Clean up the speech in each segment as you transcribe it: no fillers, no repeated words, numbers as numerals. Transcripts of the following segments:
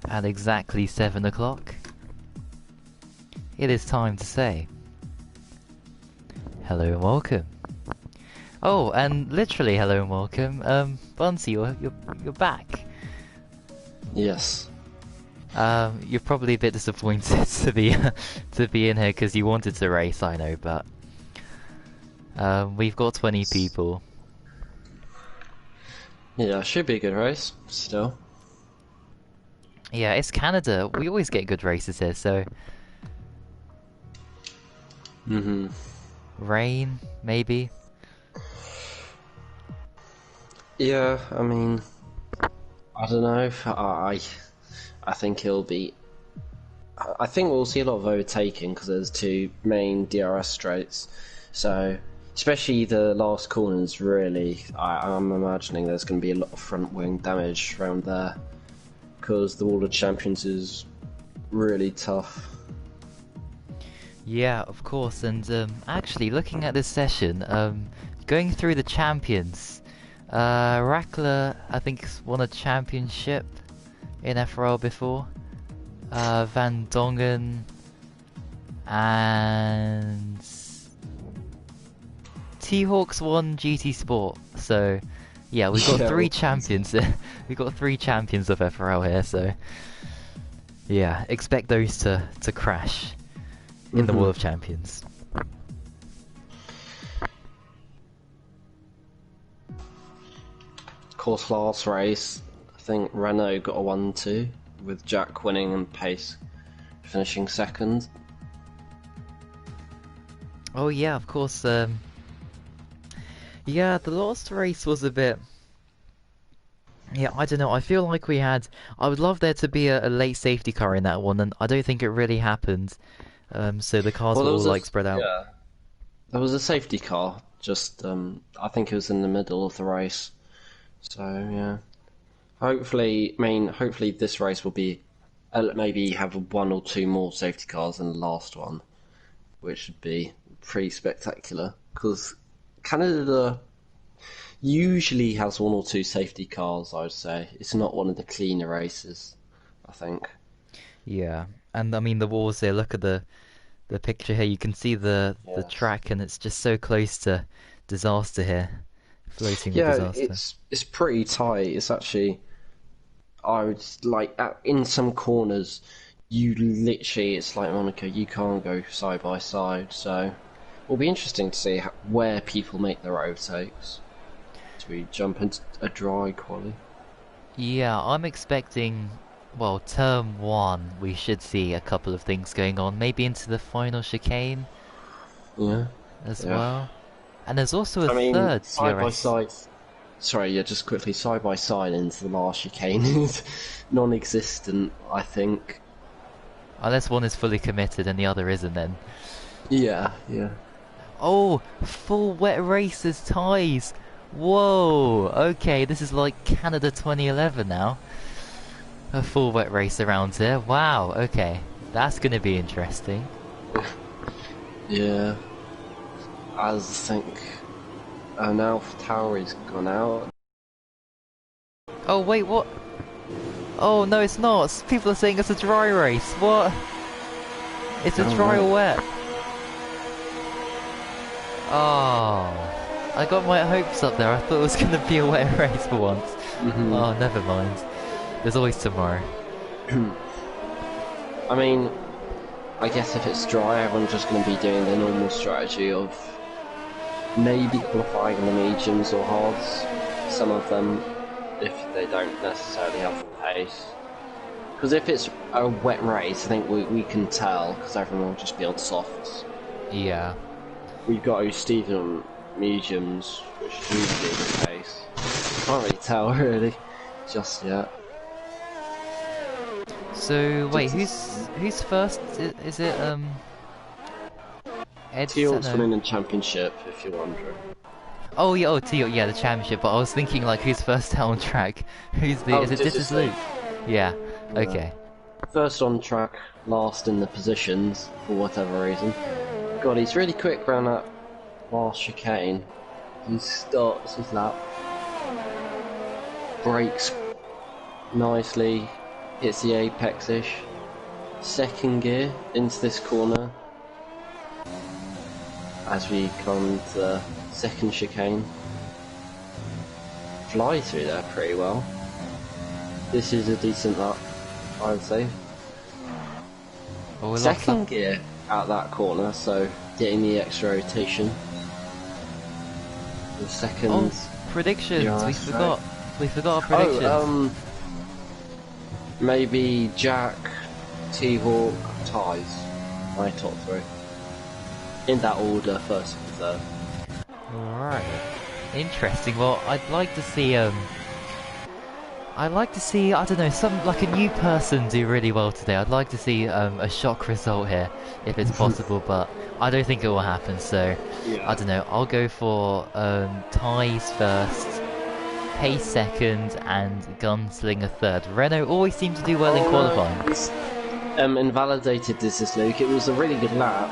At exactly 7 o'clock, it is time to say hello and welcome. Oh, and literally hello and welcome. Bunsey, you're back. Yes. You're probably a bit disappointed to be in here because you wanted to race, I know, but we've got 20 people. Yeah, should be a good race, still. Yeah, it's Canada. We always get good races here, so... Rain, maybe? Yeah, I mean... I don't know. I think it'll be... I think we'll see a lot of overtaking because there's two main DRS straights. So, especially the last corners, really, I'm imagining there's going to be a lot of front wing damage around there. Because the Wall of Champions is really tough. Yeah, of course, and actually, looking at this session, going through the champions, Rackler, I think, won a championship in FRL before. Van Dongen and T-Hawks won GT Sport, so yeah, we've got three champions. We've got 3 champions of FRL here, so yeah, expect those to crash in the Wall of Champions. Of course, last race, I think Renault got a 1-2, with Jack winning and Pace finishing second. Oh yeah, of course. Yeah, the last race was a bit... Yeah, I don't know, I feel like I would love there to be a late safety car in that one, and I don't think it really happened. So the cars were all like spread out. Yeah, there was a safety car, just I think it was in the middle of the race. So yeah, hopefully this race will be maybe have 1 or 2 more safety cars than the last one, which would be pretty spectacular. Because Canada usually has 1 or 2 safety cars. I would say it's not one of the cleaner races, I think. Yeah, and I mean the walls there. Look at the picture here. You can see the track, and it's just so close to disaster here, floating with disaster. It's pretty tight. It's actually, I would like in some corners, it's like Monaco. You can't go side by side. So it'll be interesting to see where people make their overtakes. Do we jump into a dry quali? Yeah, I'm expecting, well, turn 1, we should see a couple of things going on. Maybe into the final chicane as well. And there's also a third side by DRS. side. Sorry, yeah, just quickly, side by side into the last chicane is non-existent, I think. Unless one is fully committed and the other isn't, then. Yeah. Oh, full wet races ties. Whoa, okay, this is like Canada 2011 now. A full wet race around here. Wow, okay. That's gonna be interesting. Yeah. As I think... now Tauri's gone out. Oh, wait, what? Oh, no, it's not. People are saying it's a dry race. What? It's a dry or wet. Oh... I got my hopes up there. I thought it was going to be a wet race for once. Oh, never mind. There's always tomorrow. I mean, I guess if it's dry, everyone's just going to be doing the normal strategy of maybe qualifying in the mediums or hards. Some of them, if they don't necessarily have the pace. Because if it's a wet race, I think we can tell, because everyone will just be on softs. Yeah. We've got Stephen mediums, which is usually the case. Can't really tell, really, just yet. So wait, who's first? Is it Ed? Teal's winning the championship, if you're wondering. Oh yeah, Teal, yeah, the championship. But I was thinking like, who's first out on track? Is it This Is Luke? Yeah. Okay. First on track, last in the positions for whatever reason. God, he's really quick around that last chicane. He starts his lap, brakes nicely, hits the apex-ish. Second gear into this corner as we come to the second chicane. Fly through there pretty well. This is a decent lap, I would say. Oh, second gear out that corner, so getting the extra rotation. The second. Oh, predictions. We forgot our predictions. Oh, maybe Jack, T-Hawk, ties. My top three. In that order, first and third. Alright. Interesting. Well, I'd like to see, I don't know, like a new person do really well today. I'd like to see a shock result here, if it's possible, but I don't think it will happen, so yeah. I don't know. I'll go for ties first, pace second, and gunslinger third. Renault always seems to do well in qualifying. Invalidated this Luke. It was a really good lap.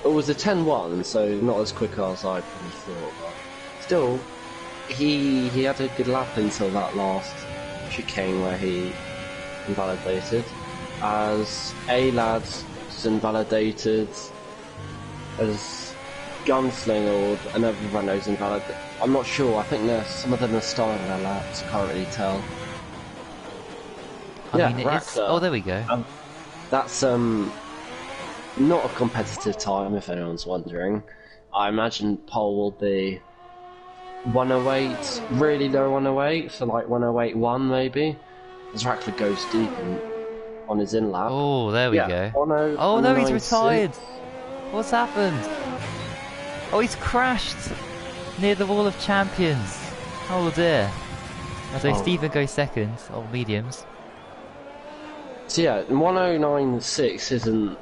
It was a 10-1, so not as quick as I probably thought, but still, he had a good lap until that last chicane where he invalidated. As A-Lad was invalidated, as Gunslinger or another Renault's invalidated. I'm not sure, I think some of them are starting their laps, I can't really tell. I mean, oh, there we go. That's not a competitive time, if anyone's wondering. I imagine pole will be 108, really low 108, so like 108.1 maybe. As Rackford goes deep on his in lap. Oh, there we go. Oh no, he's retired. What's happened? Oh, he's crashed near the wall of champions. Oh dear. So Stephen goes second, on mediums. So yeah, 109.6 isn't...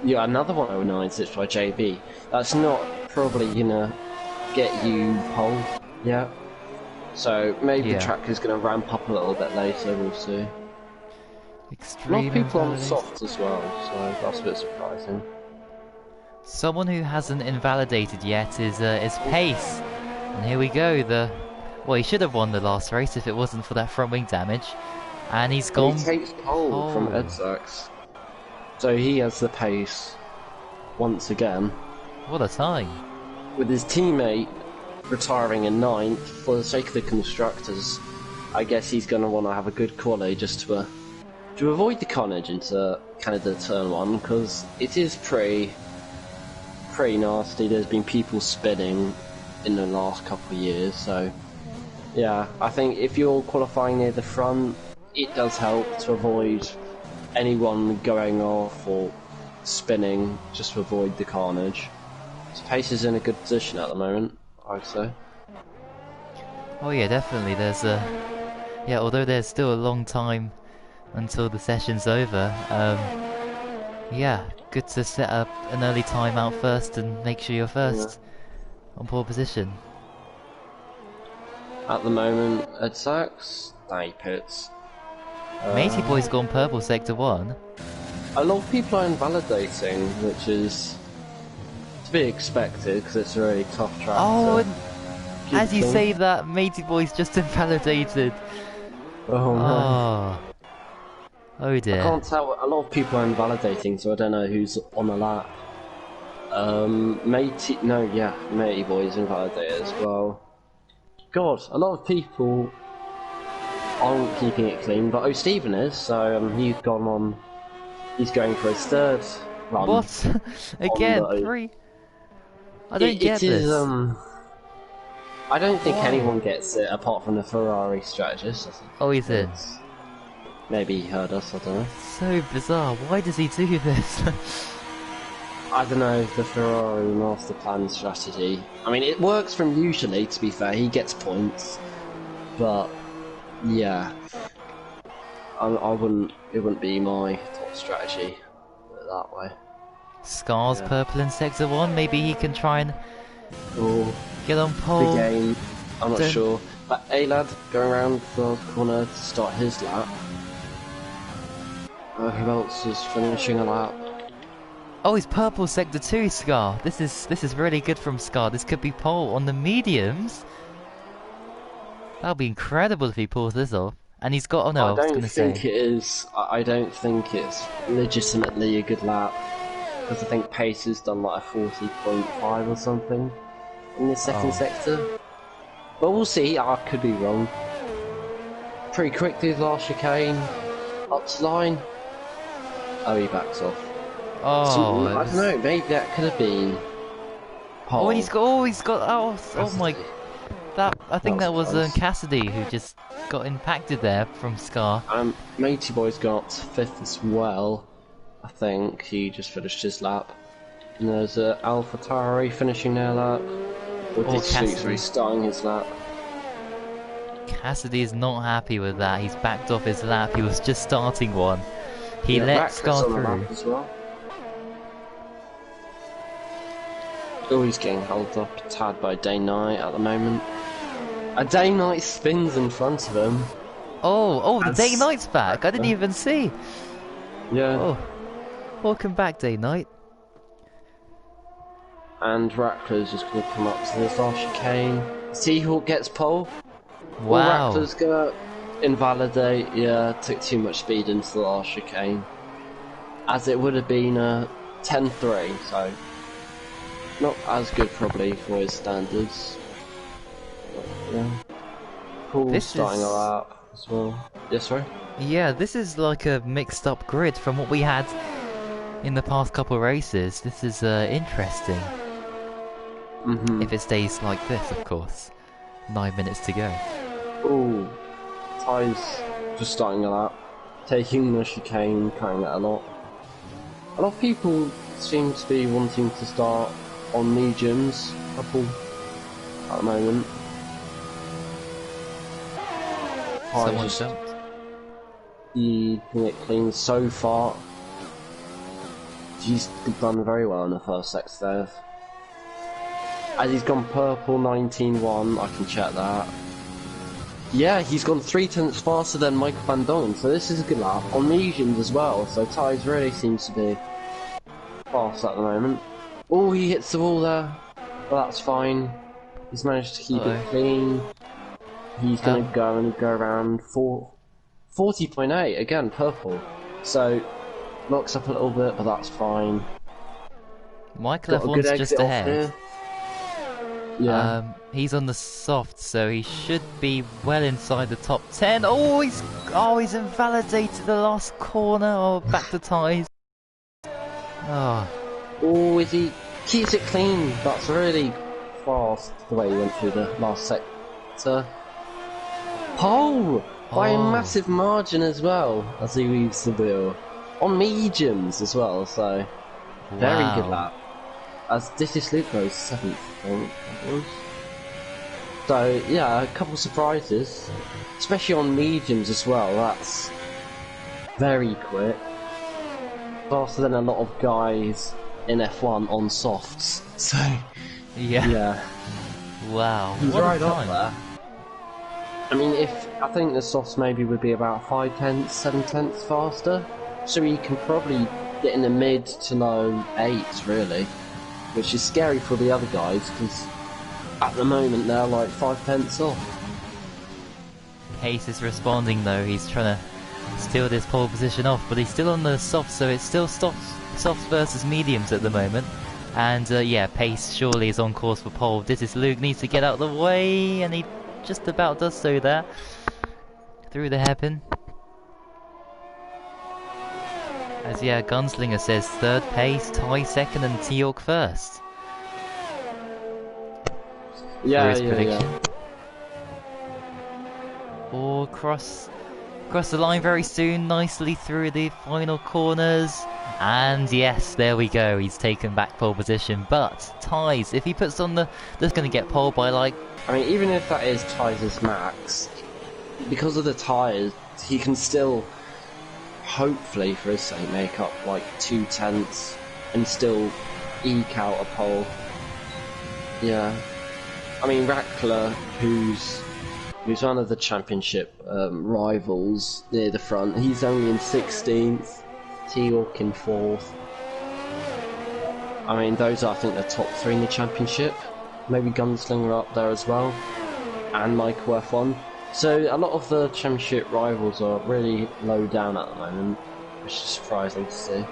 Yeah, another 109.6 by JB. That's not probably gonna get you pole. Yeah. So maybe the track is gonna ramp up a little bit later, we'll see. Extreme a lot of people on soft as well, so that's a bit surprising. Someone who hasn't invalidated yet is Pace. And here we go, well, he should have won the last race if it wasn't for that front wing damage. And he's gone... He takes pole from Edzax. So he has the pace once again. What a time. With his teammate retiring in 9th, for the sake of the constructors, I guess he's going to want to have a good quali just to avoid the carnage into Canada Turn 1, because it is pretty nasty. There's been people spinning in the last couple of years, so yeah, I think if you're qualifying near the front, it does help to avoid anyone going off or spinning, just to avoid the carnage. So Pace is in a good position at the moment, I'd say. Oh yeah, definitely. Although there's still a long time until the session's over, yeah, good to set up an early time out first and make sure you're first on pole position. At the moment, at Sachs, they pits. Matey Boy's gone purple sector 1. A lot of people are invalidating, which is to be expected because it's a really tough track. Oh, and as you say that, Matey Boy's just invalidated. Oh no. Oh dear. I can't tell. A lot of people are invalidating, so I don't know who's on the lap. Matey Boy is invalidated as well. God, a lot of people aren't keeping it clean, but Stephen is, so he's gone on. He's going for his third run. What? Again, 3? I don't get this. I don't think anyone gets it apart from the Ferrari strategist. Oh, he's in. Maybe he heard us, I don't know. So bizarre. Why does he do this? I don't know, the Ferrari master plan strategy. I mean, it works for him usually, to be fair. He gets points. But, yeah. It wouldn't be my top strategy, put it that way. Scars purple in sector 1, maybe he can try and get on pole. The game, I'm not sure. But A-Lad going around the corner to start his lap. Who else is finishing a lap? Oh, he's purple sector 2, Scar. This is really good from Scar. This could be pole on the mediums. That'll be incredible if he pulls this off. And he's got, oh no, I I was don't gonna think say, it is. I don't think it's legitimately a good lap because I think Pace has done like a 40.5 or something in the second oh, sector. But we'll see. I could be wrong. Pretty quick through the last chicane, up to line. Oh, he backs off. oh, I don't know. Maybe that could have been oh, and pole. he's got, oh my, Cassidy. I That think was that was close. Cassidy who just got impacted there from Scar. Matey Boy's got 5th as well. I think he just finished his lap. And there's Alpha Tauri finishing their lap. Or Oh, Ditch Luke's Cassidy. restarting his lap. Cassidy is not happy with that. He's backed off his lap. He was just starting one. He Yeah, let Ratcliffe's Scar on the lap through. as well. Oh, he's getting held up a tad by Day Night at the moment. A Day Night spins in front of him. Oh, the Day As Knight's back. I didn't even see. Yeah, Oh, welcome back, Day Knight. and Rattler's just going to come up to this last chicane. Seahawk gets pole. Or Wow. Rattler's going to invalidate. Yeah, took too much speed into the last chicane. As it would have been a 10-3, so not as good probably for his standards. But, yeah. Cool This starting is... a lap as well. Yes, sorry? Yeah, this is like a mixed up grid from what we had in the past couple races. This is interesting. If it stays like this, of course. 9 minutes to go. Ooh. Ty's just starting a lap. Taking the chicane, cutting it a lot. A lot of people seem to be wanting to start on mediums, couple at the moment. Ty's Someone just jumped. keeping it clean so far. He's done very well in the first sector there. As he's gone purple 19-1, I can check that. Yeah, he's gone 3/10 faster than Michael Van Dongen, so this is a good lap. On mediums as well, so Ty's really seems to be fast at the moment. Oh, he hits the wall there, but that's fine. He's managed to keep it clean. He's going to go and go around 40.8, again, purple. So, knocks up a little bit, but that's fine. Michael Got a good F1's exit just off ahead. here. Yeah. He's on the soft, so he should be well inside the top 10. Oh, he's invalidated the last corner. Oh, back to ties. Oh, Oh, he keeps it clean. That's really fast the way he went through the last sector. Pole! By a massive margin as well, as he leaves the wheel. On mediums as well, so very good lap. As Dittis Luke goes 7th, I think that was. So yeah, a couple surprises, especially on mediums as well. That's very quick, faster than a lot of guys in F1 on softs. So yeah. Wow. He's What a right up time. there. I mean, I think the softs maybe would be about 5/10, 7/10 faster, so he can probably get in the mid to low 8s really, which is scary for the other guys because at the moment they're like 5/10 off. Pace is responding though. He's trying to steal this pole position off, but he's still on the soft, so it's still softs versus mediums at the moment. And yeah, Pace surely is on course for pole. This is Luke, needs to get out of the way, and he just about does so there. Through the hairpin. As yeah, Gunslinger says third Pace, Ty second, and T-York first. Yeah, Prediction. yeah. Or cross the line very soon, nicely through the final corners. And yes, there we go, he's taken back pole position. But Ty's, if he puts on the... That's going to get pole by like... I mean, even if that is Ty's max, because of the tyres, he can still, hopefully for his sake, make up like 2/10 and still eke out a pole. Yeah. I mean, Rackler, who's one of the championship rivals near the front, he's only in 16th, T-York in 4th. I mean, those are, I think, the top 3 in the championship. Maybe Gunslinger up there as well, and Michael F1. So a lot of the championship rivals are really low down at the moment, which is surprising to see.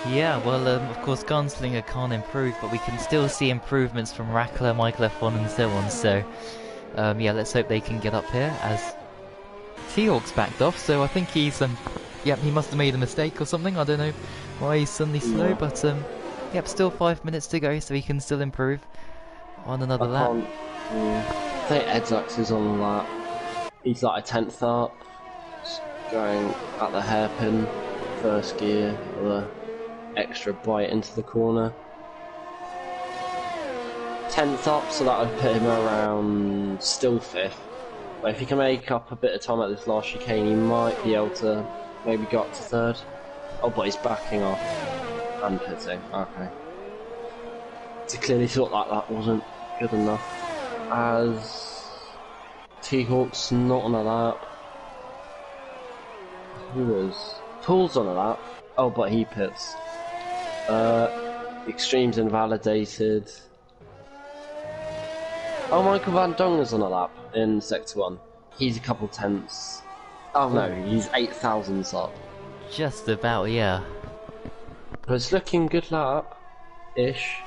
Yeah, well, of course, Gunslinger can't improve, but we can still see improvements from Rackler, Michael F1, and so on. So, yeah, let's hope they can get up here as T-Hawk's backed off. So I think he's, yep, he must have made a mistake or something. I don't know why he's suddenly slow, but yep, still 5 minutes to go, so he can still improve on another lap. Yeah. I think Edzax is on the lap. He's like a 10th up, just going at the hairpin, first gear, with a extra bite into the corner. 10th up, so that would put him around still 5th. But if he can make up a bit of time at this last chicane, he might be able to maybe go up to 3rd. Oh, but he's backing off and pitting. Okay. To clearly thought that wasn't good enough. As T-Hawk's not on a lap. Who is? Paul's on a lap. Oh, but he pits. Extreme's invalidated. Oh, Michael Van Dongen's on a lap in Sector 1. He's a couple tenths. Oh no, he's 8 thousandths up. Just about, yeah. But it's looking good lap-ish.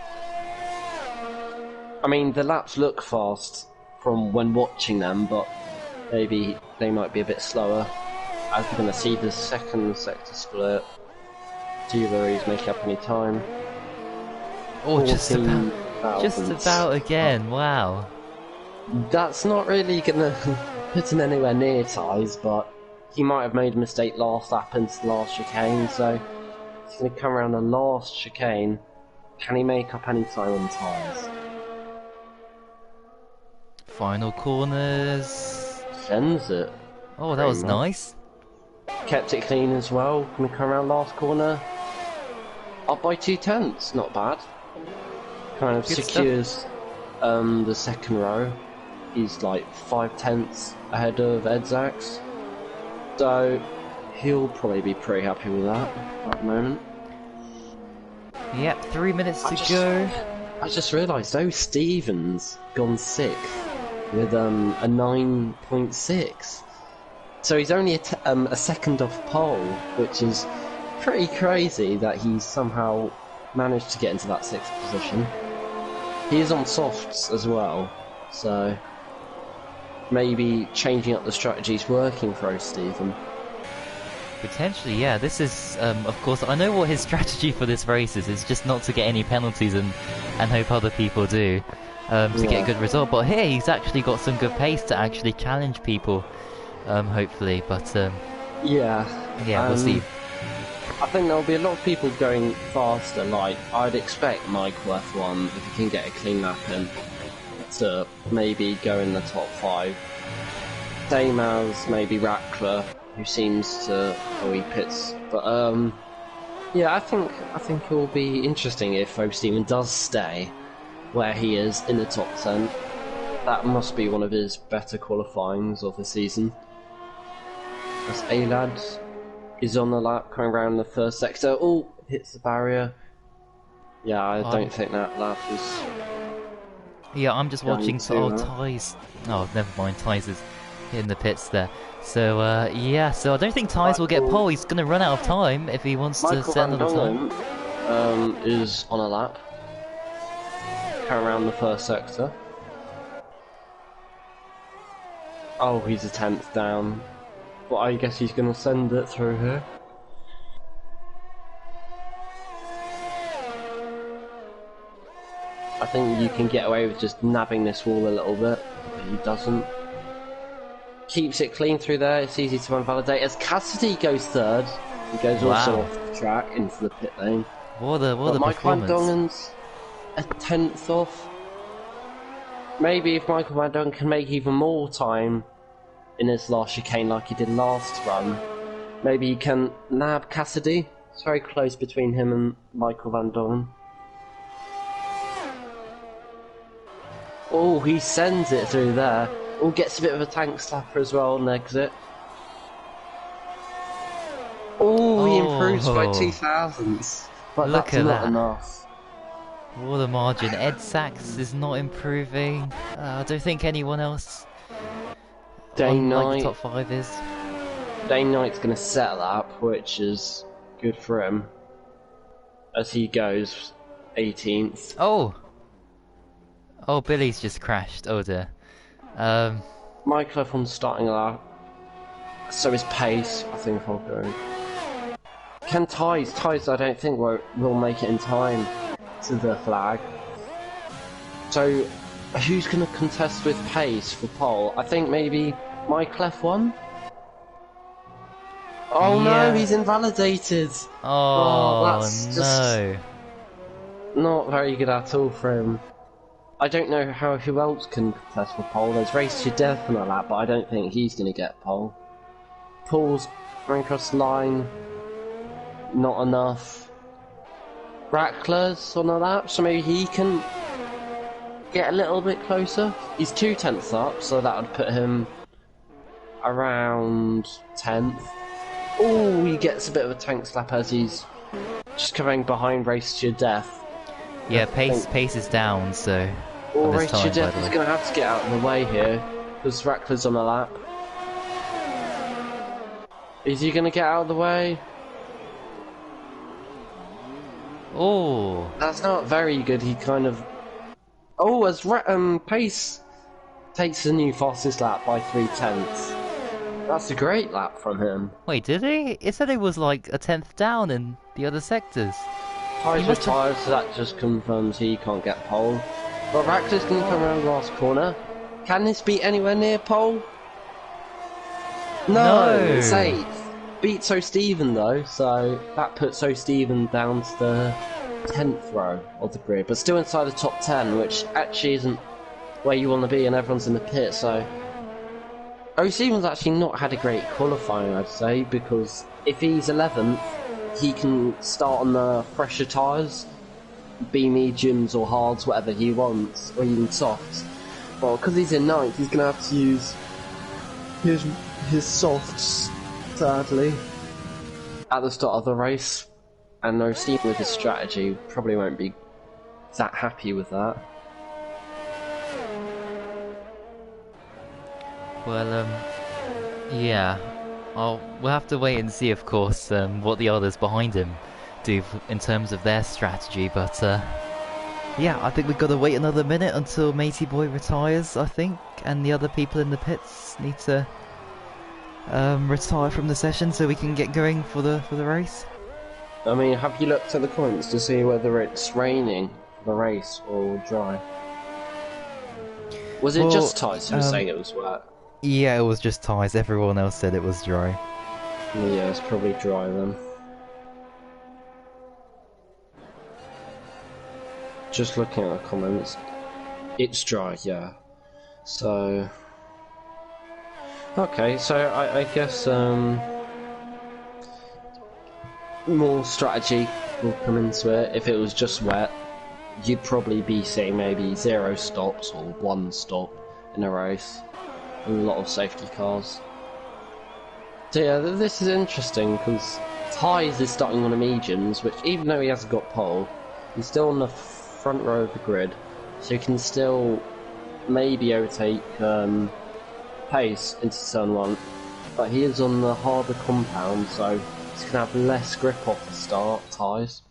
I mean, the laps look fast from when watching them, but maybe they might be a bit slower. As we're going to see the second sector split. See whether he's making up any time. Oh, just about again, wow. That's not really going to put him anywhere near ties, but he might have made a mistake last lap into the last chicane, so he's going to come around the last chicane. Can he make up any time on ties? Final corners. Sends it. Oh, that was nice. Kept it clean as well. Can we come around last corner? Up by 2 tenths, not bad. Kind of Good secures the second row. He's like 5 tenths ahead of Edzax. So he'll probably be pretty happy with that at the moment. Yep, 3 minutes to go. I just realised, though, Stevens gone 6th with a 9.6. So he's only a second off pole, which is pretty crazy that he's somehow managed to get into that 6th position. He is on softs as well, so maybe changing up the strategy is working for O'Stephen. Potentially, yeah. This is, of course, I know what his strategy for this race is. It's just not to get any penalties and hope other people do to get a good result. But here, he's actually got some good pace to actually challenge people, hopefully. But yeah, we'll see. I think there'll be a lot of people going faster. Like I'd expect Michael F1, if he can get a clean lap in, to maybe go in the top 5. Same as maybe Rackler, who seems to he pits. But yeah, I think it will be interesting if O'Stephen does stay where he is in the top 10. That must be one of his better qualifyings of the season. As A-Lad is on the lap, coming around the first sector. Oh, hits the barrier. Yeah, I don't think that lap is... Yeah, I'm just watching. Ties. Oh, never mind. Ties is in the pits there. So yeah, so I don't think Ties will get pole. He's going to run out of time if he wants to set another time. Is on a lap. Coming around the first sector. Oh, he's a 10th down. But I guess he's going to send it through here. I think you can get away with just nabbing this wall a little bit, but he doesn't. Keeps it clean through there, it's easy to invalidate. As Cassidy goes 3rd, he goes also off the track into the pit lane. What a Michael Van performance. Dongen's a 10th off. Maybe if Michael Van Dongen can make even more time in his last chicane like he did last run, maybe he can nab Cassidy. It's very close between him and Michael Van Dongen. Oh, he sends it through there. Oh, gets a bit of a tank slapper as well on exit. Oh, he improves by 2 thousandths. But look that's at not that. enough. What a margin. Ed Sachs is not improving. I don't think anyone else Day on like the Knight. top 5 is. Day Knight's going to set a lap, which is good for him. As he goes 18th. Oh! Oh, Billy's just crashed. Oh dear. Michael F1's starting a lap. So is Pace. I think I'll go. Can Ties I don't think will make it in time to the flag. So who's going to contest with Pace for pole? I think maybe Michael F1? Oh yeah. no, he's invalidated! Oh, that's no. just not very good at all for him. I don't know who else can contest for pole. There's Race to Death on a lap, but I don't think he's going to get pole. Paul's going across the line. Not enough. Rackler's on a lap, so maybe he can get a little bit closer. He's 2/10 up, so that would put him around 10th. Oh, he gets a bit of a tank slap as he's just coming behind Race to Your Death. Yeah, pace is down, so... Oh, Race to Your Death is going to have to get out of the way here, because Rackler's on a lap. Is he going to get out of the way? Oh! That's not very good, he kind of... Oh, as Pace takes the new fastest lap by 3/10. That's a great lap from him. Wait, did he? It said it was like a 10th down in the other sectors. Tyres retired, so that just confirms he can't get pole. But Rackler's going to come around the last corner. Can this be anywhere near pole? No! It's 8th. Beats O'Steven though, so that puts O'Steven down to the 10th row of the grid, but still inside the top 10, which actually isn't where you want to be, and everyone's in the pit, so... O'Steven's actually not had a great qualifying, I'd say, because if he's 11th, he can start on the fresher tyres, be mediums or hards, whatever he wants, or even softs. Well, because he's in 9th, he's going to have to use his softs, sadly, at the start of the race. And O'Steven with his strategy probably won't be that happy with that. Well, yeah. We'll have to wait and see, of course, what the others behind him do in terms of their strategy, but, yeah, I think we've got to wait another minute until Matey Boy retires, I think, and the other people in the pits need to, retire from the session so we can get going for the race. I mean, have you looked at the comments to see whether it's raining for the race or dry? Was it just Tyson who was saying it was wet? Yeah, it was just Ty's. Everyone else said it was dry. Yeah, it's probably dry then. Just looking at the comments, it's dry, yeah. So... Okay, so I guess more strategy will come into it. If it was just wet, you'd probably be seeing maybe 0 stops or 1 stop in a race. A lot of safety cars. So yeah, this is interesting because Ty's is starting on the mediums, which even though he hasn't got pole, he's still on the front row of the grid, so he can still maybe overtake Pace into turn 1, but he is on the harder compound, so he's going to have less grip off the start, Ty's.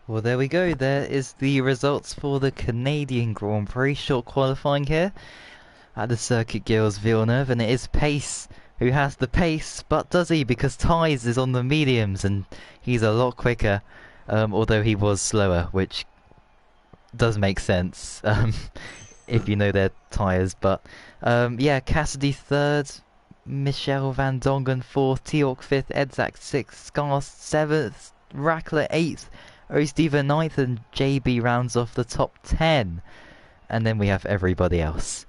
Well, there we go. There is the results for the Canadian Grand Prix. Short qualifying here at the Circuit Gilles Villeneuve, and it is Pace who has the pace, but does he? Because Ty's is on the mediums, and he's a lot quicker, although he was slower, which does make sense if you know their tyres. But yeah, Cassidy 3rd, Michel Van Dongen 4th, Teork 5th, Edzak 6th, Scar 7th, Rackler 8th, O'Steven 9th, and JB rounds off the top 10. And then we have everybody else.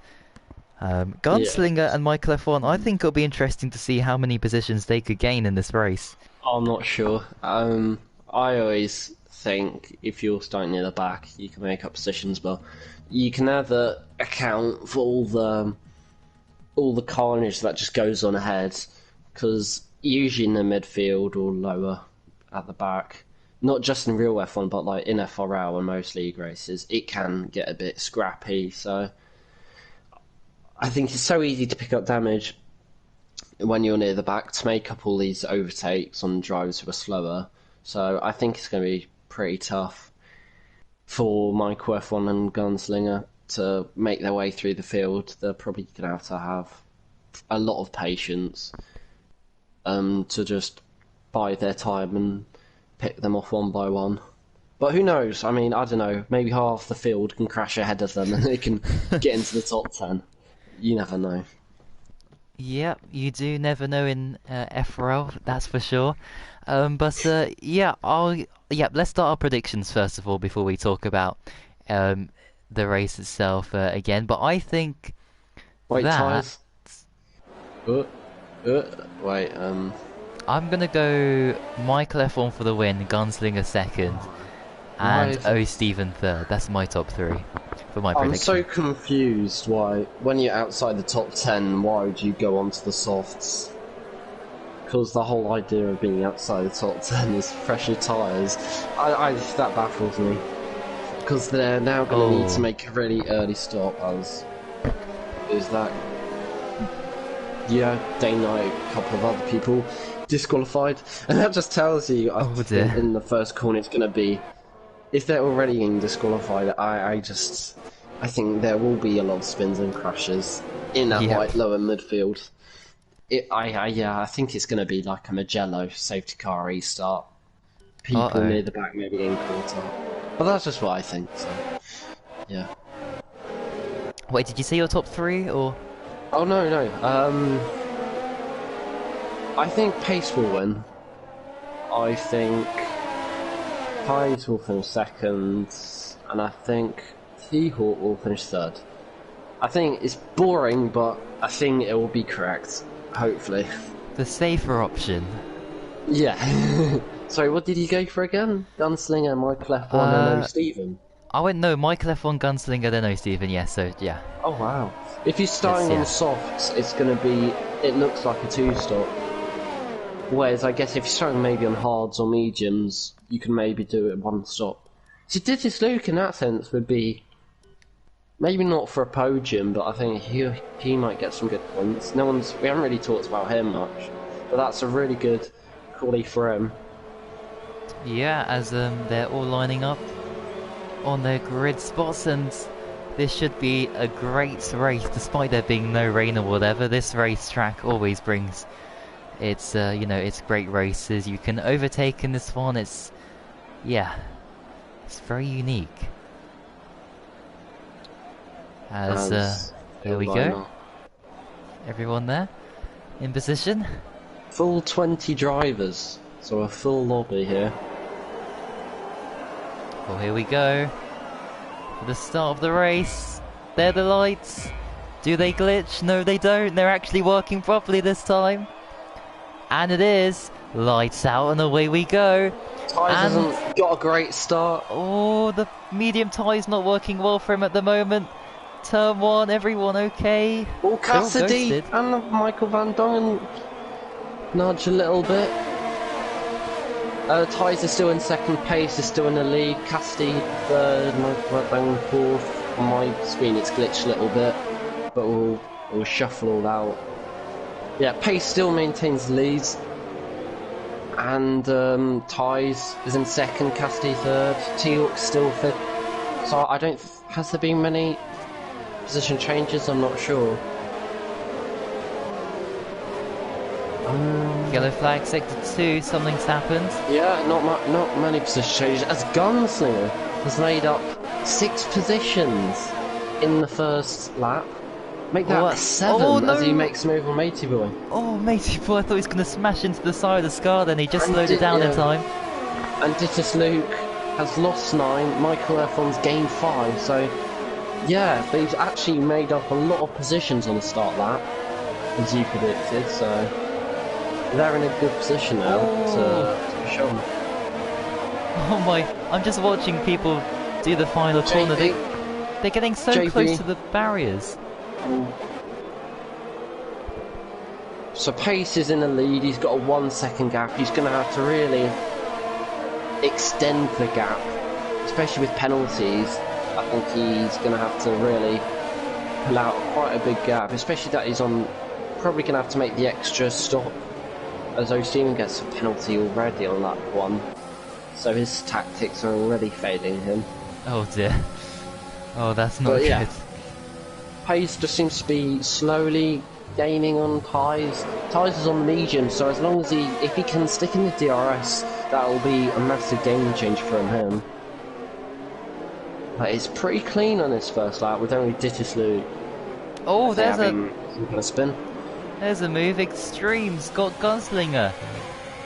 Gunslinger and Michael F1, I think it'll be interesting to see how many positions they could gain in this race. I'm not sure. I always think if you're starting near the back, you can make up positions, but you can never account for all the carnage that just goes on ahead, because usually in the midfield or lower at the back, not just in real F1, but like in FRL and most league races, it can get a bit scrappy. So I think it's so easy to pick up damage when you're near the back to make up all these overtakes on drivers who are slower. So I think it's going to be pretty tough for Michael F1 and Gunslinger to make their way through the field. They're probably going to have a lot of patience to just bide their time and pick them off one by one. But who knows? I mean, I don't know. Maybe half the field can crash ahead of them and they can get into the top 10. You never know. Yep, you do never know in FRL, that's for sure. Yeah, let's start our predictions first of all before we talk about the race itself again. But I think Wait, that tyres. Wait, I'm gonna go Michael F1 for the win, Gunslinger second, and why- Steven third. That's my top three for my I'm prediction. so confused why, when you're outside the top 10, why would you go onto the softs? Because the whole idea of being outside the top 10 is fresher tyres. That baffles me. Because they're now going to need to make a really early stop, as is that. Yeah, day night, a couple of other people disqualified. And that just tells you, I think in the first corner it's going to be. If they're already being disqualified, I think there will be a lot of spins and crashes in that lower midfield. I think it's going to be like a Magello safety car restart. People near the back maybe getting caught up. But that's just what I think, so yeah. Wait, did you say your top three or? Oh no. I think Pace will win. I think Pies will finish second, and I think T-Hawk will finish third. I think it's boring, but I think it will be correct. Hopefully. The safer option. Yeah. Sorry, what did you go for again? Gunslinger, Michael F1, and Steven? I went no, Michael F1, Gunslinger, then Steven, yeah, so yeah. Oh wow. If you're starting on softs, it's going to be, it looks like a two-stop. Whereas I guess if you're starting maybe on hards or mediums, you can maybe do it one stop. So Dittis Luke in that sense would be, maybe not for a podium, but I think he might get some good points. We haven't really talked about him much, but that's a really good quality for him. Yeah, as they're all lining up on their grid spots, and this should be a great race, despite there being no rain or whatever. This racetrack always brings its, it's great races. You can overtake in this one. It's very unique. There we go. Everyone there in position. Full 20 drivers, so a full lobby here. Well, here we go. For the start of the race. There are the lights. Do they glitch? No, they don't. They're actually working properly this time. And it is. Lights out and away we go. Tyres hasn't got a great start. Oh, the medium tie's not working well for him at the moment. Turn one, everyone okay? Oh, Cassidy and Michael Van Dongen nudge a little bit. Tyres are still in second, Pace is still in the lead, Cassidy third, Michael Van Dongen fourth. On my screen it's glitched a little bit, but we'll shuffle all out. Yeah, Pace still maintains the leads. And Tyres is in second, Cassidy third, T-Hawk's still fifth. So has there been many position changes? I'm not sure. Yellow flag, sector 2, something's happened. Yeah, not many position changes. As Gunslinger has made up 6 positions in the first lap. Make that 7 as he makes move on Matey Boy. Oh, Matey Boy, I thought he was going to smash into the side of the car, then he just slowed it down in time. And Dittis Luke has lost 9, Michael F1's gained 5, so yeah, they've actually made up a lot of positions on the start lap, as you predicted, so they're in a good position now to push on. Oh my, I'm just watching people do the final corner. They're getting so close to the barriers. So Pace is in the lead, he's got a 1 second gap, he's going to have to really extend the gap, especially with penalties. I think he's going to have to really pull out quite a big gap, especially that he's on. Probably going to have to make the extra stop, as O'Steven gets a penalty already on that one. So his tactics are already failing him. Oh dear. Oh, that's not But, yeah. good. Pace just seems to be slowly gaining on Ties. Ties is on the medium, so as long as if he can stick in the DRS, that will be a massive game change from him. But it's pretty clean on this first lap with only Dittislu. Oh, there's some kind of spin. There's a move. Extreme. Scott Gunslinger.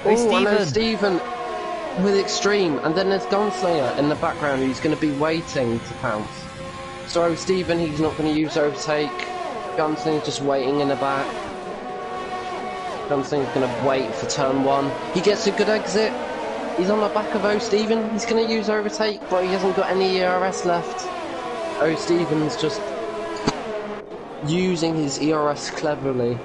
Oh, I know Steven with Extreme, and then there's Gunslinger in the background who's going to be waiting to pounce. So Steven, he's not going to use overtake. Gunslinger's just waiting in the back. Gunslinger's going to wait for turn 1. He gets a good exit. He's on the back of O'Steven. He's going to use overtake, but he hasn't got any ERS left. O'Steven's just using his ERS cleverly.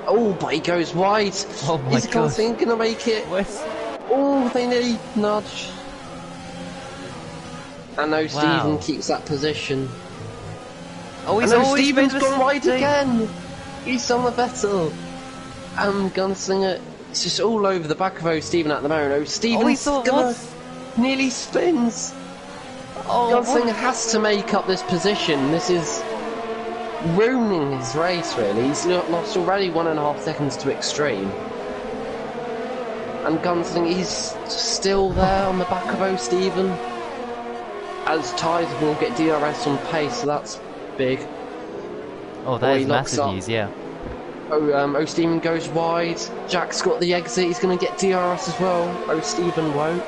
Oh, but he goes wide. Oh my Is Gunslinger going to make it? Oh, they nearly nudge. And O'Steven keeps that position. Oh, he's O'Steven's gone wide again. He's on the battle. And Gunslinger, it's just all over the back of O'Steven at the moment. O'Steven's gonna nearly spins. Oh, Gunslinger has to make up this position. This is ruining his race, really. He's lost already 1.5 seconds to Extreme. And Gunslinger, he's still there on the back of O'Steven. As Ties will get DRS on pace, so that's big. Oh, that is massive news, yeah. O'Steven goes wide. Jack's got the exit. He's going to get DRS as well. O'Steven won't.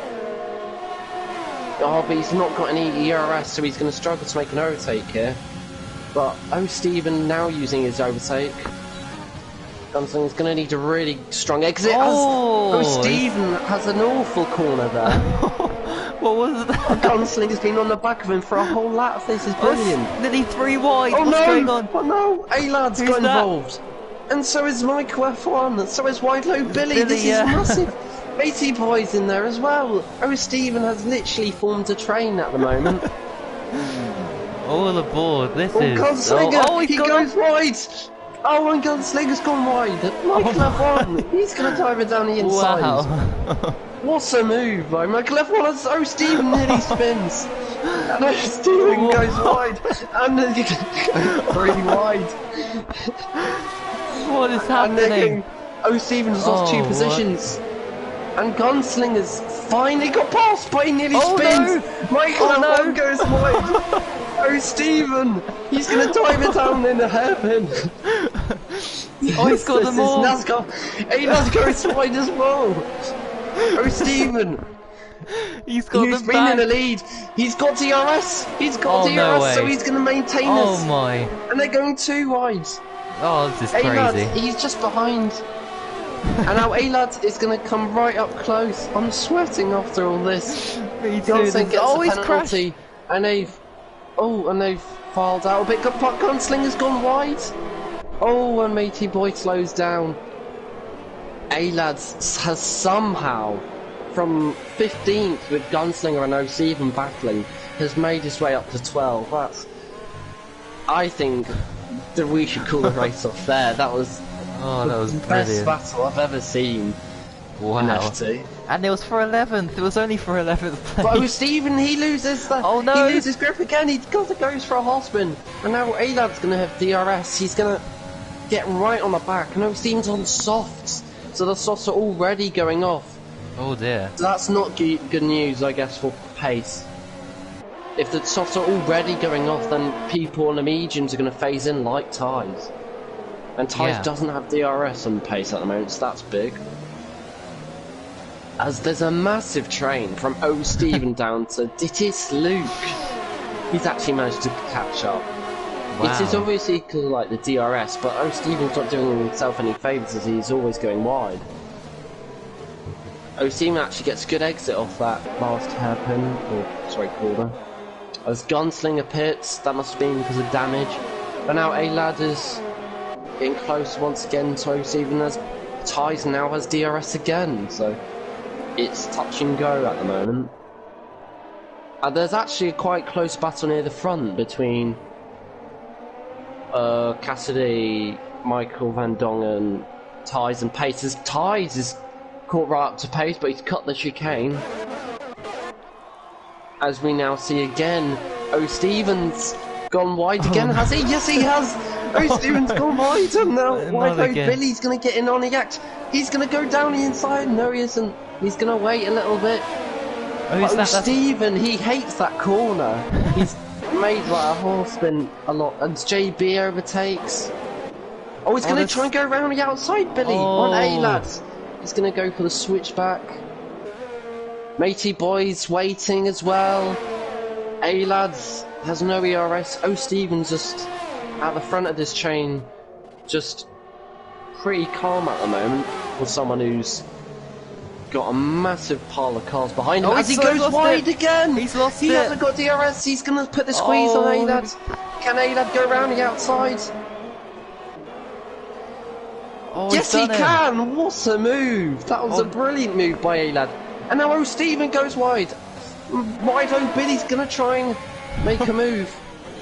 Oh, but he's not got any ERS, so he's going to struggle to make an overtake here. But O'Steven now using his overtake. Gunslinger's going to need a really strong exit. Oh, O'Steven has an awful corner there. What was that? Gunslinger's been on the back of him for a whole lap. This is brilliant. Nearly 3 wide. Oh, What's going on? Oh no! A-Lad's got involved. And so is Michael F1. So is Wide Low Billy. This is massive. Matey Boy's in there as well. O'Steven has literally formed a train at the moment. All aboard. This is. Gunslinger. He goes wide. Oh, and Gunslinger's gone wide. Michael F1. He's going to dive it down the inside. Wow. What a move by Michael F1 as O'Steven nearly spins. And O'Steven goes wide. And then really wide. What is happening? O'Steven's lost 2 positions. And Gunslinger's finally got past, but he nearly spins. No. Michael F1 goes wide. O'Steven, he's going to dive it down in the hairpin. Oh, he's got them all. A-Lad goes wide as well. O'Steven, he's been in the lead. He's got DRS. He's got DRS, so he's going to maintain this. Oh my! And they're going 2 wide. Oh, this is crazy. He's just behind. And now A-Lad is going to come right up close. I'm sweating after all this. Me too. Gets a penalty, and they've filed out a bit. Gunslinger's gone wide. Oh, and Matey Boy slows down. A-Lad has somehow, from 15th with Gunslinger and O'Steven battling, has made his way up to 12. I think that we should call the race off there. That was the best battle I've ever seen. Wow. In F2. And it was for 11th. It was only for 11th place. But O'Steven, he loses that. Oh no! He loses grip again. He goes for a half spin. And now A-Lad's going to have DRS. He's going to get right on the back. And O'Steven's on softs. So the softs are already going off. Oh dear. So that's not good news, I guess, for pace. If the softs are already going off, then people on the mediums are going to phase in like Ties. And Ties doesn't have DRS on pace at the moment, so that's big. As there's a massive train from O'Steven down to Dittis Luke. He's actually managed to catch up. Wow. It is obviously because of like the DRS, but O'Steven's not doing himself any favours as he's always going wide. O'Steven actually gets a good exit off that last hairpin, or sorry, corner. As Gunslinger pits, that must have been because of damage. But now A-Lad is getting close once again to O'Steven as Ties now has DRS again, so it's touch and go at the moment. There's actually a quite close battle near the front between Cassidy, Michael Van Dongen, Ties and Pace. Ties is caught right up to Pace, but he's cut the chicane. As we now see again, Stevens gone wide again, has he? Yes, he has! Stevens gone wide, and now wide Billy's going to get in on the act. He's going to go down the inside. No, he isn't. He's going to wait a little bit. Steven, he hates that corner. He's made like a horse spin a lot, and JB overtakes. Oh, he's going to try and go around the outside, Billy. On A, lads. He's going to go for the switchback. Matey Boy's waiting as well. A, lads has no ERS. Stevens just at the front of this chain, just pretty calm at the moment for someone who's got a massive pile of cars behind him. As he goes wide again! He's lost He hasn't got DRS, he's going to put the squeeze on A-Lad. Can A-Lad go around the outside? Yes, he can! What a move! That was a brilliant move by A-Lad. And now Steven goes wide. Wide Billy's going to try and make a move.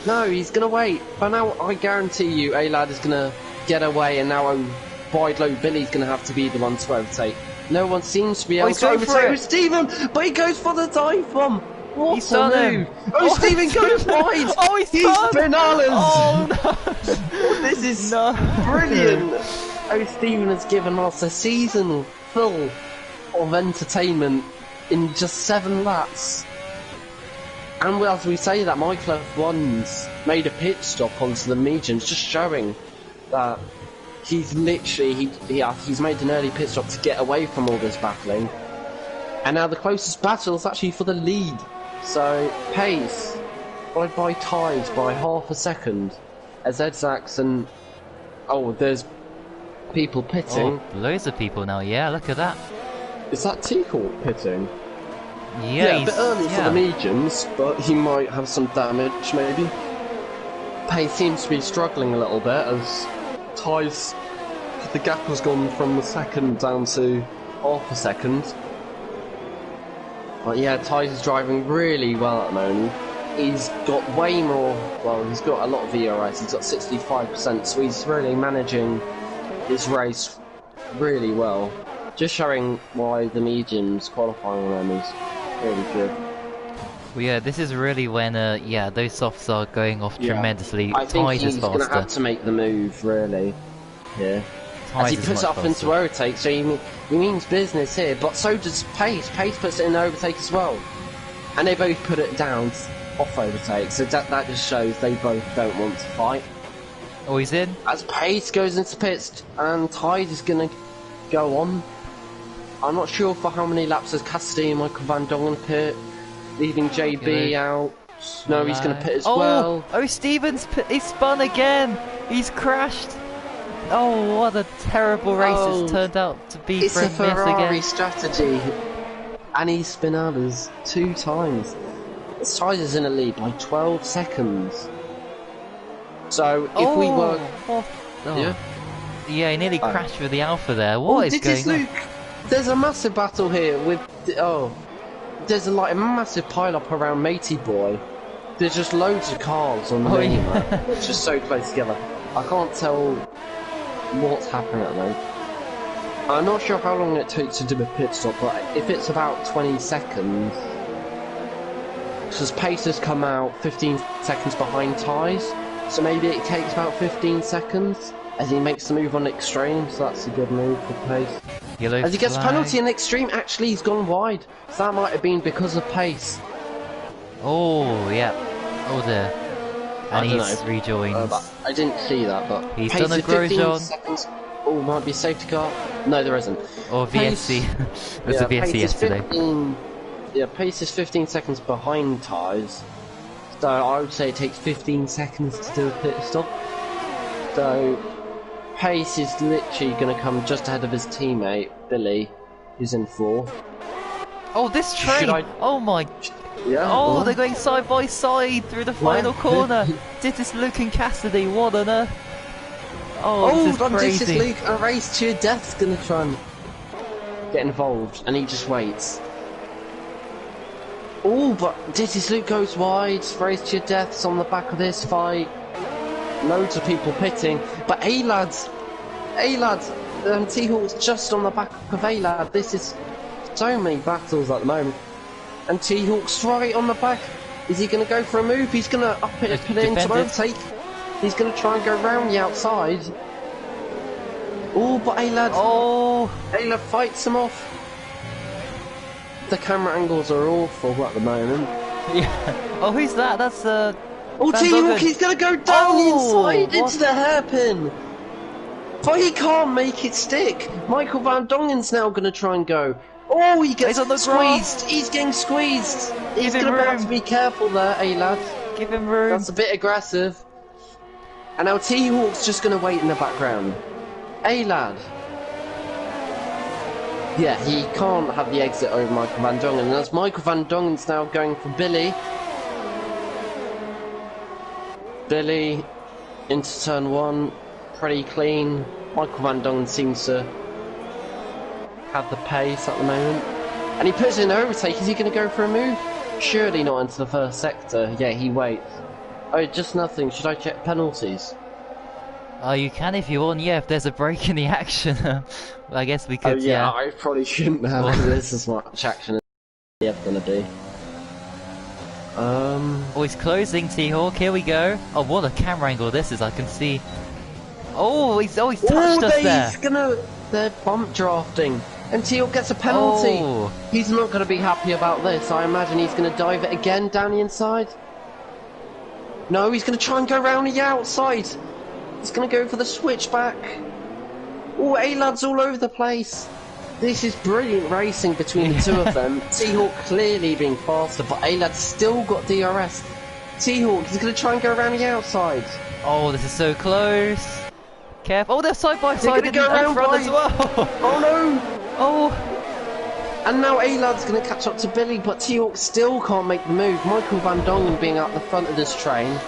No, he's going to wait. But now I guarantee you A-Lad is going to get away, and now wide Billy's going to have to be the one to overtake. No one seems to be able to overtake Steven, but he goes for the dive bomb. What a move! Steven goes wide. He's bananas. Oh no! This is brilliant. Steven has given us a season full of entertainment in just 7 laps. And as we say that, Michael F1's made a pit stop onto the mediums, just showing that he's literally, he's made an early pit stop to get away from all this battling. And now the closest battle is actually for the lead. So, Pace, followed by Ties by half a second. As Edzax and... there's people pitting. Loads of people now, yeah, look at that. Is that T-Court pitting? Yeah, a bit early for the mediums, but he might have some damage, maybe. Pace seems to be struggling a little bit as Ties, the gap has gone from a second down to half a second. But yeah, Ties is driving really well at the moment. He's got way more, he's got a lot of ERS, he's got 65%, so he's really managing his race really well. Just showing why the mediums qualifying on them is really good. Well, yeah, this is really when, those softs are going off tremendously. I think he's going to have to make the move, really. Yeah. As he puts it off into overtake, so he means business here, but so does Pace. Pace puts it in overtake as well. And they both put it down off overtake, so that just shows they both don't want to fight. Oh, he's in? As Pace goes into pits, and Tide is going to go on. I'm not sure for how many laps as Cassidy and Michael Van Dongen pit, leaving JB out. No, he's going to pit as well. Stevens, he spun again. He's crashed. Oh, what a terrible race it's turned out to be for him. It's a Ferrari strategy. And he's spun others 2 times. This Tide is in a lead by 12 seconds. So if we were... Yeah, he nearly crashed with the Alpha there. What is going on? There's a massive battle here with... there's a massive pile-up around Matey Boy. There's just loads of cars on the mini-map. It's just so close together. I can't tell what's happening at the moment. I'm not sure how long it takes to do a pit stop, but if it's about 20 seconds... Because Pace has come out 15 seconds behind Ties, so maybe it takes about 15 seconds as he makes the move on Extreme, so that's a good move for Pace. As he gets a penalty in Extreme, actually he's gone wide. So that might have been because of Pace. Oh, yeah. Oh dear. And he's rejoined. I didn't see that, but he's Pace done a Grosjean. Seconds. Oh, might be a safety car. No, there isn't. Or VSC. There's a VSC yesterday. Pace is 15 seconds behind Ties. So I would say it takes 15 seconds to do a pit stop. So Pace is literally going to come just ahead of his teammate, Billy, who's in 4th. Oh, this train! Oh my... Yeah. Oh, they're going side by side through the final corner! Ditis, Luke and Cassidy, what on earth? Oh, this is crazy. Ditis, Luke, a race to your death's going to try and get involved, and he just waits. Oh, but Ditis Luke goes wide, race to your deaths on the back of this fight. loads of people pitting, but A-Lads, T-Hawk's just on the back of A-Lad. This is so many battles at the moment. And T-Hawk's right on the back. Is he going to go for a move? He's going to up it, put it into overtake. He's going to try and go round the outside. Oh, but A-Lad. Oh! A-Lad fights him off. The camera angles are awful at the moment. Yeah. Oh, who's that? That's Oh, T-Hawk, he's going to go down the inside into the hairpin. But he can't make it stick. Michael Van Dongen's now going to try and go. Oh, he gets squeezed. He's getting squeezed. He's going to have to be careful there, A-Lad. Give him room. That's a bit aggressive. And now T-Hawk's just going to wait in the background. A-Lad. Yeah, he can't have the exit over Michael Van Dongen. And as Michael Van Dongen's now going for Billy. Billy into turn 1. Pretty clean. Michael Van Dongen seems to have the pace at the moment. And he puts in an overtake. Is he going to go for a move? Surely not into the first sector. Yeah, he waits. Oh, just nothing. Should I check penalties? Oh, you can if you want, yeah, if there's a break in the action. I guess we could, yeah. I probably shouldn't have, because there's as much action as there's going to be. Oh, he's closing, T-Hawk, here we go. Oh, what a camera angle this is, I can see. Oh, he's touched us there. They're bump drafting. And T-Hawk gets a penalty. Oh. He's not going to be happy about this. I imagine he's going to dive it again down the inside. No, he's going to try and go round the outside. He's going to go for the switchback. Oh, A-Lad's all over the place. This is brilliant racing between the two of them. T-Hawk clearly being faster, but A-Lad's still got DRS. T-Hawk is going to try and go around the outside. Oh, this is so close. Careful. Oh, they're side by side in front as well. Oh no. Oh. And now A-Lad's going to catch up to Billy, but T-Hawk still can't make the move. Michael Van Dongen being at the front of this train.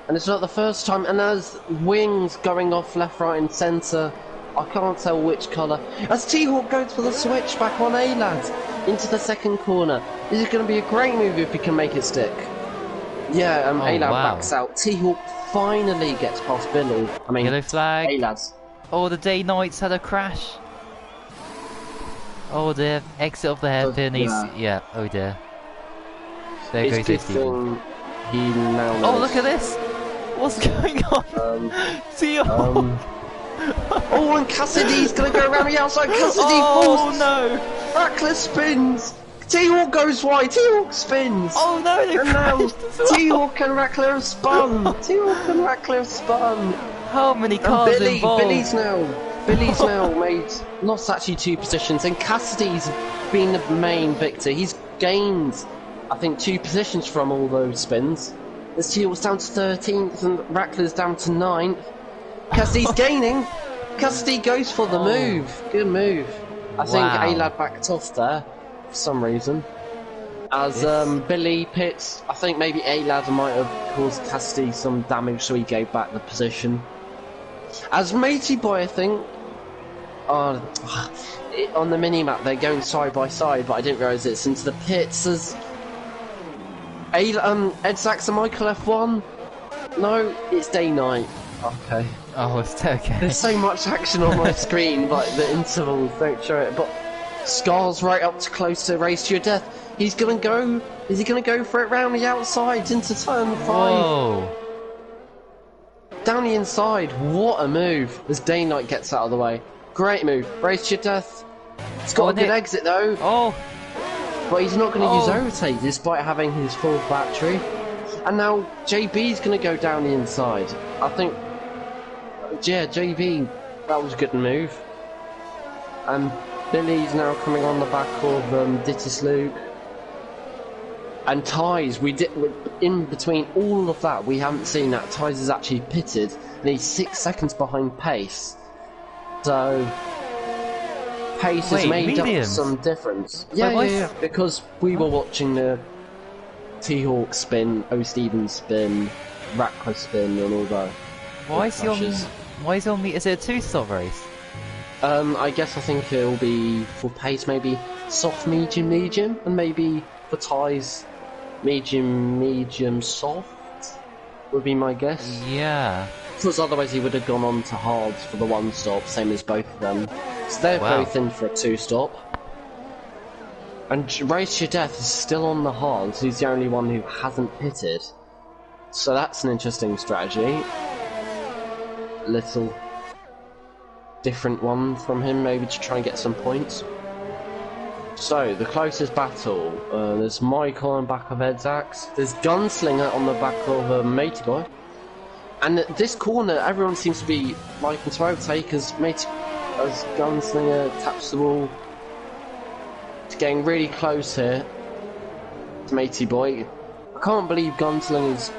And it's not the first time, and as wings going off left, right and centre, I can't tell which colour. As T-Hawk goes for the switchback on A-Lad into the second corner. This is going to be a great move if he can make it stick. Yeah, A-Lad backs out. T-Hawk finally gets past Billy. I mean, yellow flag. A-Lad's. Oh, the Day Knights had a crash. Oh dear, exit of the hairpin. Yeah, oh dear. There goes Stephen. He now knows. Oh, look at this! What's going on? T-Hawk! Oh, and Cassidy's gonna go around the outside. Cassidy falls. No! Rackler spins. T-Hawk goes wide. T-Hawk spins. Oh no! They crashed as well. T-Hawk and Rackler have spun. T-Hawk and Rackler have spun. How many cars involved? Billy's now lost actually 2 positions, and Cassidy's been the main victor. He's gained, I think, 2 positions from all those spins. This T-Hawk's down to 13th, and Rackler's down to 9th. Cassidy's gaining. Cassidy goes for the move. Good move. I think A-Lad backed off there for some reason. As Billy pits, I think maybe A-Lad might have caused Cassidy some damage, so he gave back the position. As Matey Boy, I think, on the mini-map they're going side by side, but I didn't realise it's into the pits as Ed Sachs and Michael F1. No, it's day night. Okay. Oh, it's okay. There's so much action on my screen, but the intervals don't show it. But Scar's right up to close to race to your death. He's gonna go. Is he gonna go for it round the outside into turn 5? Whoa. Down the inside. What a move! As Day Knight gets out of the way. Great move. Race to your death. He's got a good exit though. Oh. But he's not going to use overtake despite having his full battery. And now JB's going to go down the inside. I think, yeah, JB, that was a good move. And Billy's now coming on the back of Dittis Luke. And Tyes, in between all of that, we haven't seen that Tyes is actually pitted, and he's 6 seconds behind pace. So pace has made up some difference. Yeah, because we were watching the T-Hawk spin, O. Stevens spin, Rackler spin, and all that. Why is he on me? Is it a 2-stop race? I think it'll be for pace, maybe soft, medium, and maybe for Tyes, medium, soft. would be my guess. Yeah. Because otherwise he would have gone on to hards for the 1-stop, same as both of them. So they're both in for a 2-stop. And Race Your Death is still on the hards, he's the only one who hasn't pitted. So that's an interesting strategy. Little different one from him, maybe to try and get some points. So, the closest battle, there's Michael on the back of Edzax, there's Gunslinger on the back of Matey Boy. And at this corner, everyone seems to be liking to overtake as Gunslinger taps the wall. It's getting really close here to Matey Boy. I can't believe Gunslinger's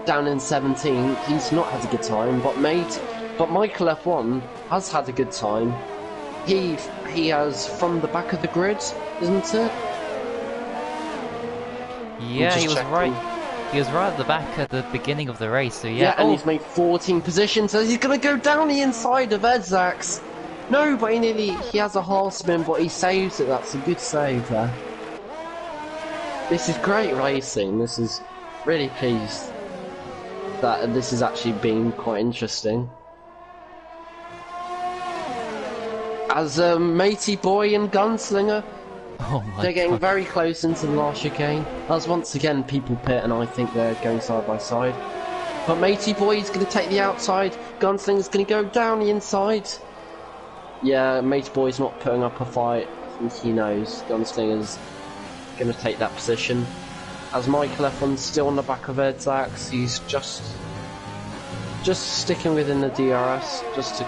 down in 17th. He's not had a good time, but Michael F1 has had a good time. He has from the back of the grid, isn't it? Yeah, he was right. He was right at the back at the beginning of the race, so yeah. Yeah, and he's made 14 positions, so he's going to go down the inside of Edzax. No, but he has a half spin, but he saves it. That's a good save there. This is great racing. This is really pleased that this has actually been quite interesting. As Matey Boy and Gunslinger, they're getting very close into the last chicane. As once again people pit and I think they're going side by side. But Matey Boy is going to take the outside, Gunslinger's going to go down the inside. Yeah, Matey Boy's not putting up a fight. I think he knows Gunslinger's going to take that position. As Michael F1's still on the back of Edzax, he's just sticking within the DRS, just to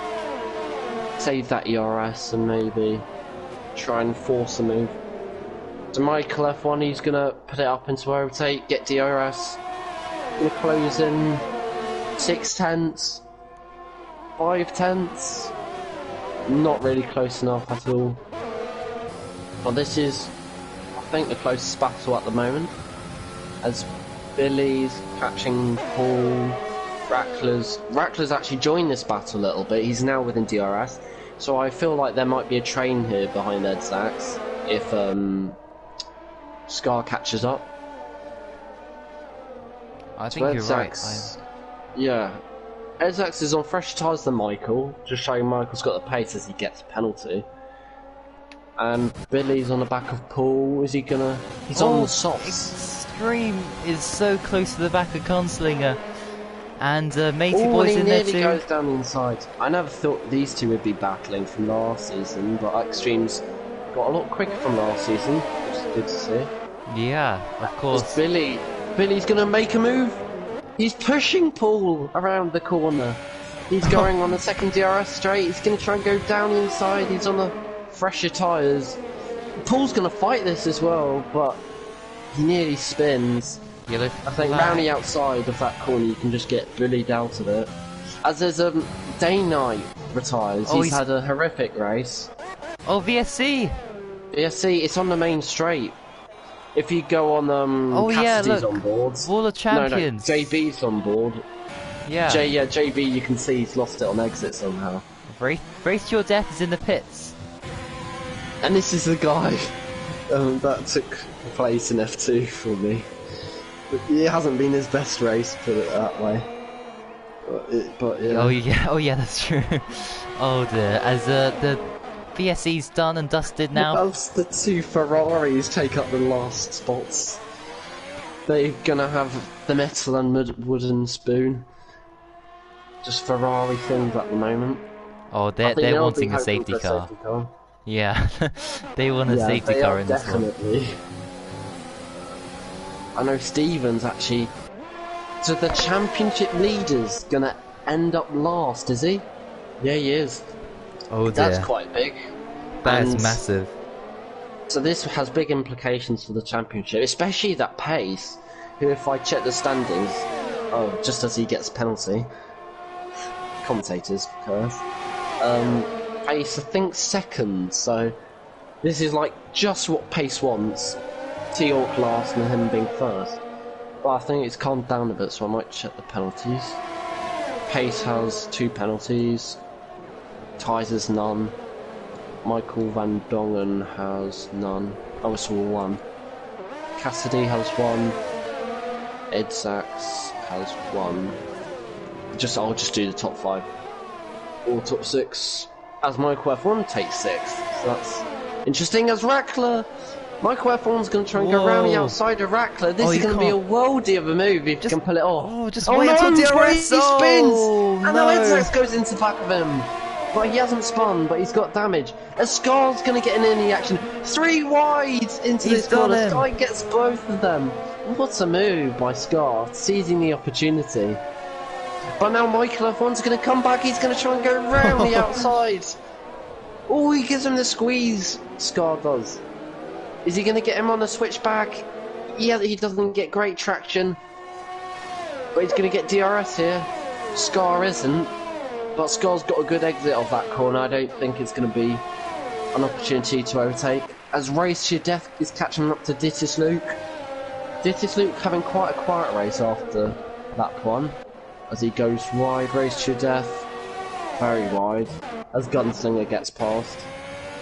save that ERS and maybe try and force a move. So Michael F1, he's going to put it up into overtake, get DRS, going to close in 6 tenths, 5 tenths, not really close enough at all. Well, this is, I think, the closest battle at the moment, as Billy's catching Paul. Rackler's actually joined this battle a little bit, he's now within DRS, so I feel like there might be a train here behind Edzax if Scar catches up. I think you're right. Yeah, Edzax is on fresher tyres than Michael, just showing Michael's got the pace as he gets a penalty. And Billy's on the back of Paul, is he gonna... He's on the softs. Extreme is so close to the back of Gunslinger. And Matey Boy's in there too. He nearly goes down the inside. I never thought these two would be battling from last season, but Extreme's got a lot quicker from last season, which is good to see. Yeah, of course. It's Billy's gonna make a move. He's pushing Paul around the corner. He's going on the second DRS straight. He's gonna try and go down the inside. He's on the fresher tyres. Paul's gonna fight this as well, but he nearly spins. I think round the outside of that corner you can just get bullied out of it. As there's Day Knight retires, he's had a horrific race. Oh, VSC! VSC, it's on the main straight. If you go on Cassidy's on board. Wall of Champions. No, JB's on board. Yeah. JB, you can see he's lost it on exit somehow. Race Your Death is in the pits. And this is the guy that took place in F2 for me. It hasn't been his best race, put it that way. But yeah. Oh yeah, that's true. Oh dear. As the VSE's done and dusted now. As the two Ferraris take up the last spots, they're gonna have the metal and wooden spoon. Just Ferrari things at the moment. Oh, they're wanting a safety car. Yeah, they want a safety car in this one. Definitely. I know Stevens actually. So the championship leader's gonna end up last, is he? Yeah, he is. Oh dear. That's quite big. That is massive. So this has big implications for the championship, especially that Pace, who, if I check the standings, just as he gets a penalty, commentators, curse. Pace, I think, second. So this is like just what Pace wants. T-Hawk last and him being first. But I think it's calmed down a bit, so I might check the penalties. Pace has 2 penalties. Ties has none. Michael Van Dongen has none. Oh, it's all 1. Cassidy has 1. Edzax has won. I'll just do the top 5 or top 6. As Michael F1 takes 6th. So that's interesting. As Rackler, Michael F1's going to try and go around the outside of Rackler. This is going to be a worldie of a move if he can pull it off. Oh, just wait until DRS. He spins, and now Enzo goes into the back of him. But he hasn't spun, but he's got damage. As Scar's going to get in the action. 3 wide into this corner. Scar gets both of them. What a move by Scar, seizing the opportunity. But now Michael F1's going to come back. He's going to try and go round the outside. Oh, he gives him the squeeze. Scar does. Is he going to get him on the switchback? Yeah, he doesn't get great traction. But he's going to get DRS here. Scar isn't. But Scar's got a good exit off that corner. I don't think it's going to be an opportunity to overtake. As Race to Your Death is catching up to Dittis Luke. Dittis Luke having quite a quiet race after that one. As he goes wide, Race to Your Death. Very wide. As Gunslinger gets past.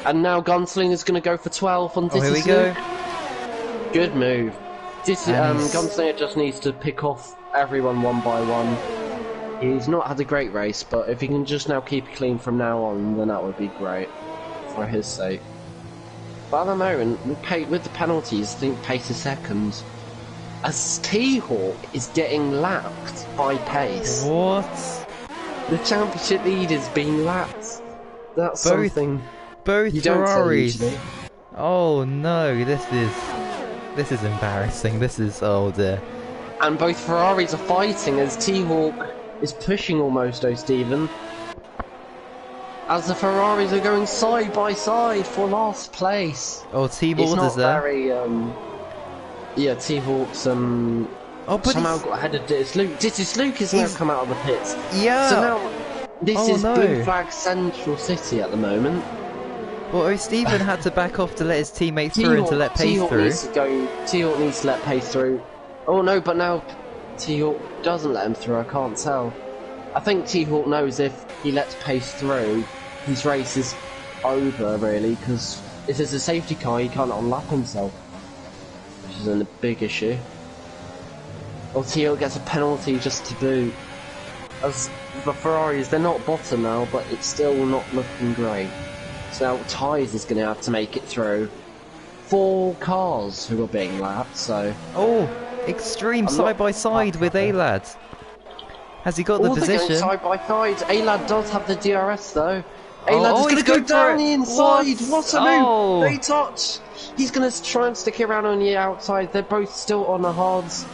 And now Gunslinger's going to go for 12 on Dittis Luke. Here we go. Good move. Gunslinger just needs to pick off everyone one by one. He's not had a great race, but if he can just now keep it clean from now on, then that would be great for his sake. But at the moment, with the penalties, I think Pace is second. As T-Hawk is getting lapped by Pace. What? The championship lead is being lapped. That's something both you don't Ferraris. say usually. Oh no, this is embarrassing. This is, oh dear. And both Ferraris are fighting as T-Hawk is pushing almost, oh Stephen. As the Ferraris are going side by side for last place. Oh, T-Hawk is there. Very, yeah, T-Hawk's somehow got ahead of Dittis Luke. Dittis Luke has now come out of the pits. Yeah. So now this is Blue Flag Central City at the moment. Well, Stephen had to back off to let his teammate through and to let Pace through. T-Hawk needs to let Pace through. Oh no, but now T-Hawk doesn't let him through, I can't tell. I think T-Hawk knows if he lets Pace through, his race is over, really, because if there's a safety car, he can't unlap himself. Which is a big issue. Or T-Hawk gets a penalty just to boot. As the Ferraris, they're not bottom now, but it's still not looking great. So now Tyres is going to have to make it through. 4 cars who are being lapped, so... Oh! Extreme side by side with A-Lad. Has he got the position? Side by side. A-Lad does have the DRS though. A-Lad is going to go down the inside. What a move! They touch. He's going to try and stick it around on the outside. They're both still on the hards.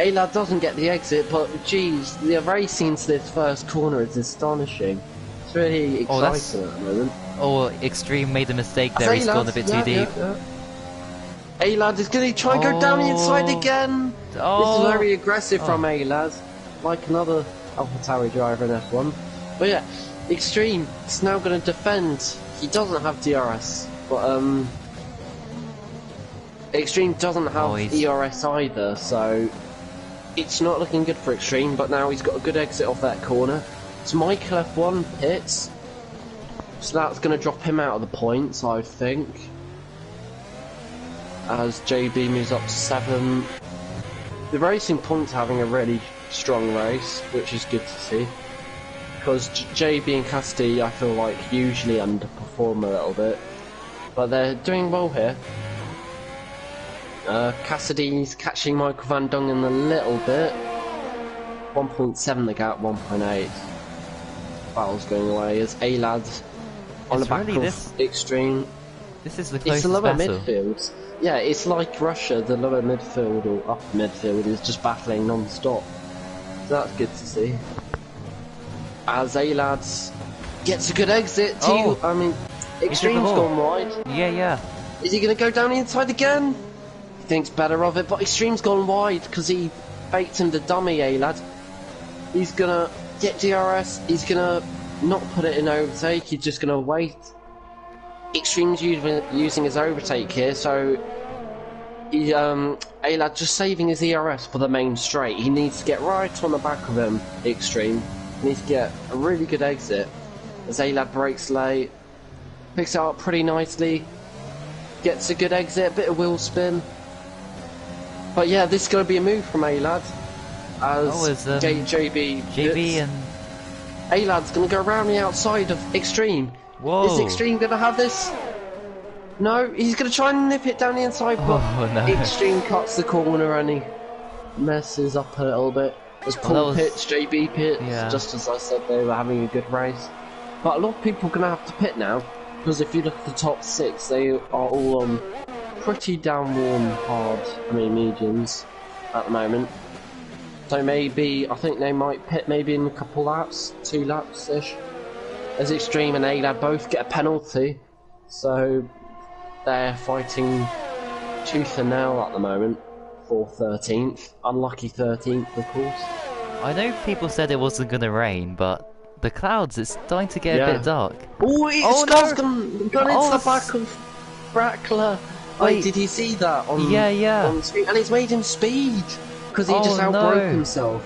A-Lad doesn't get the exit, but geez, the racing into this first corner is astonishing. It's really exciting at the moment. Oh, Extreme made a mistake there. He's gone a bit too deep. A-Lad is going to try and go down the inside again. This is very aggressive from A-Lad, like another AlphaTauri driver in F1. But yeah, Extreme is now going to defend. He doesn't have DRS, but Extreme doesn't have ERS either, so it's not looking good for Extreme. But now he's got a good exit off that corner. So Michael F1 hits, so that's going to drop him out of the points, I think. As JB moves up to 7. The Racing Point's having a really strong race, which is good to see. Because JB and Cassidy, I feel like, usually underperform a little bit. But they're doing well here. Cassidy's catching Michael Van Dongen a little bit. 1.7 the gap, 1.8. Battle's going away as A-Lad on the back of Extreme. This is the closest It's the lower battle. midfield. Yeah, it's like Russia, the lower midfield or upper midfield is just battling non-stop. So that's good to see. As A-Lads gets a good exit, Extreme's gone wide. Yeah. Is he going to go down the inside again? He thinks better of it, but Extreme's gone wide because he faked him the dummy, A-Lad. He's going to get DRS, he's going to not put it in overtake, he's just going to wait. Extreme's using his overtake here, so he, A-Lad just saving his ERS for the main straight. He needs to get right on the back of him, Extreme. He needs to get a really good exit. As A-Lad breaks late, picks it up pretty nicely, gets a good exit, a bit of wheel spin. But yeah, this is going to be a move from A-Lad. Oh, as is JB JB hits. and A-Lad's gonna go around the outside of Extreme. Is whoa. Extreme gonna have this? No, he's gonna try and nip it down the inside, but Oh no. Extreme cuts the corner and he messes up a little bit. As Oh, that Paul was pits, JB pits, yeah. just as I said, they were having a good race. But a lot of people are gonna have to pit now, because if you look at the top 6, they are all on pretty down warm hard, mediums at the moment. So maybe, I think they might pit maybe in a couple laps, 2 laps-ish. As Extreme and A-Lad both get a penalty, so they're fighting tooth and nail at the moment for 13th. Unlucky 13th, of course. I know people said it wasn't gonna rain, but the clouds, it's starting to get a bit dark. Oh, it's Oh, gone no. into the back of Brackler. Wait. Wait, did you see that on Yeah. on screen? And it's made him speed because he just Oh, outbroke no. himself.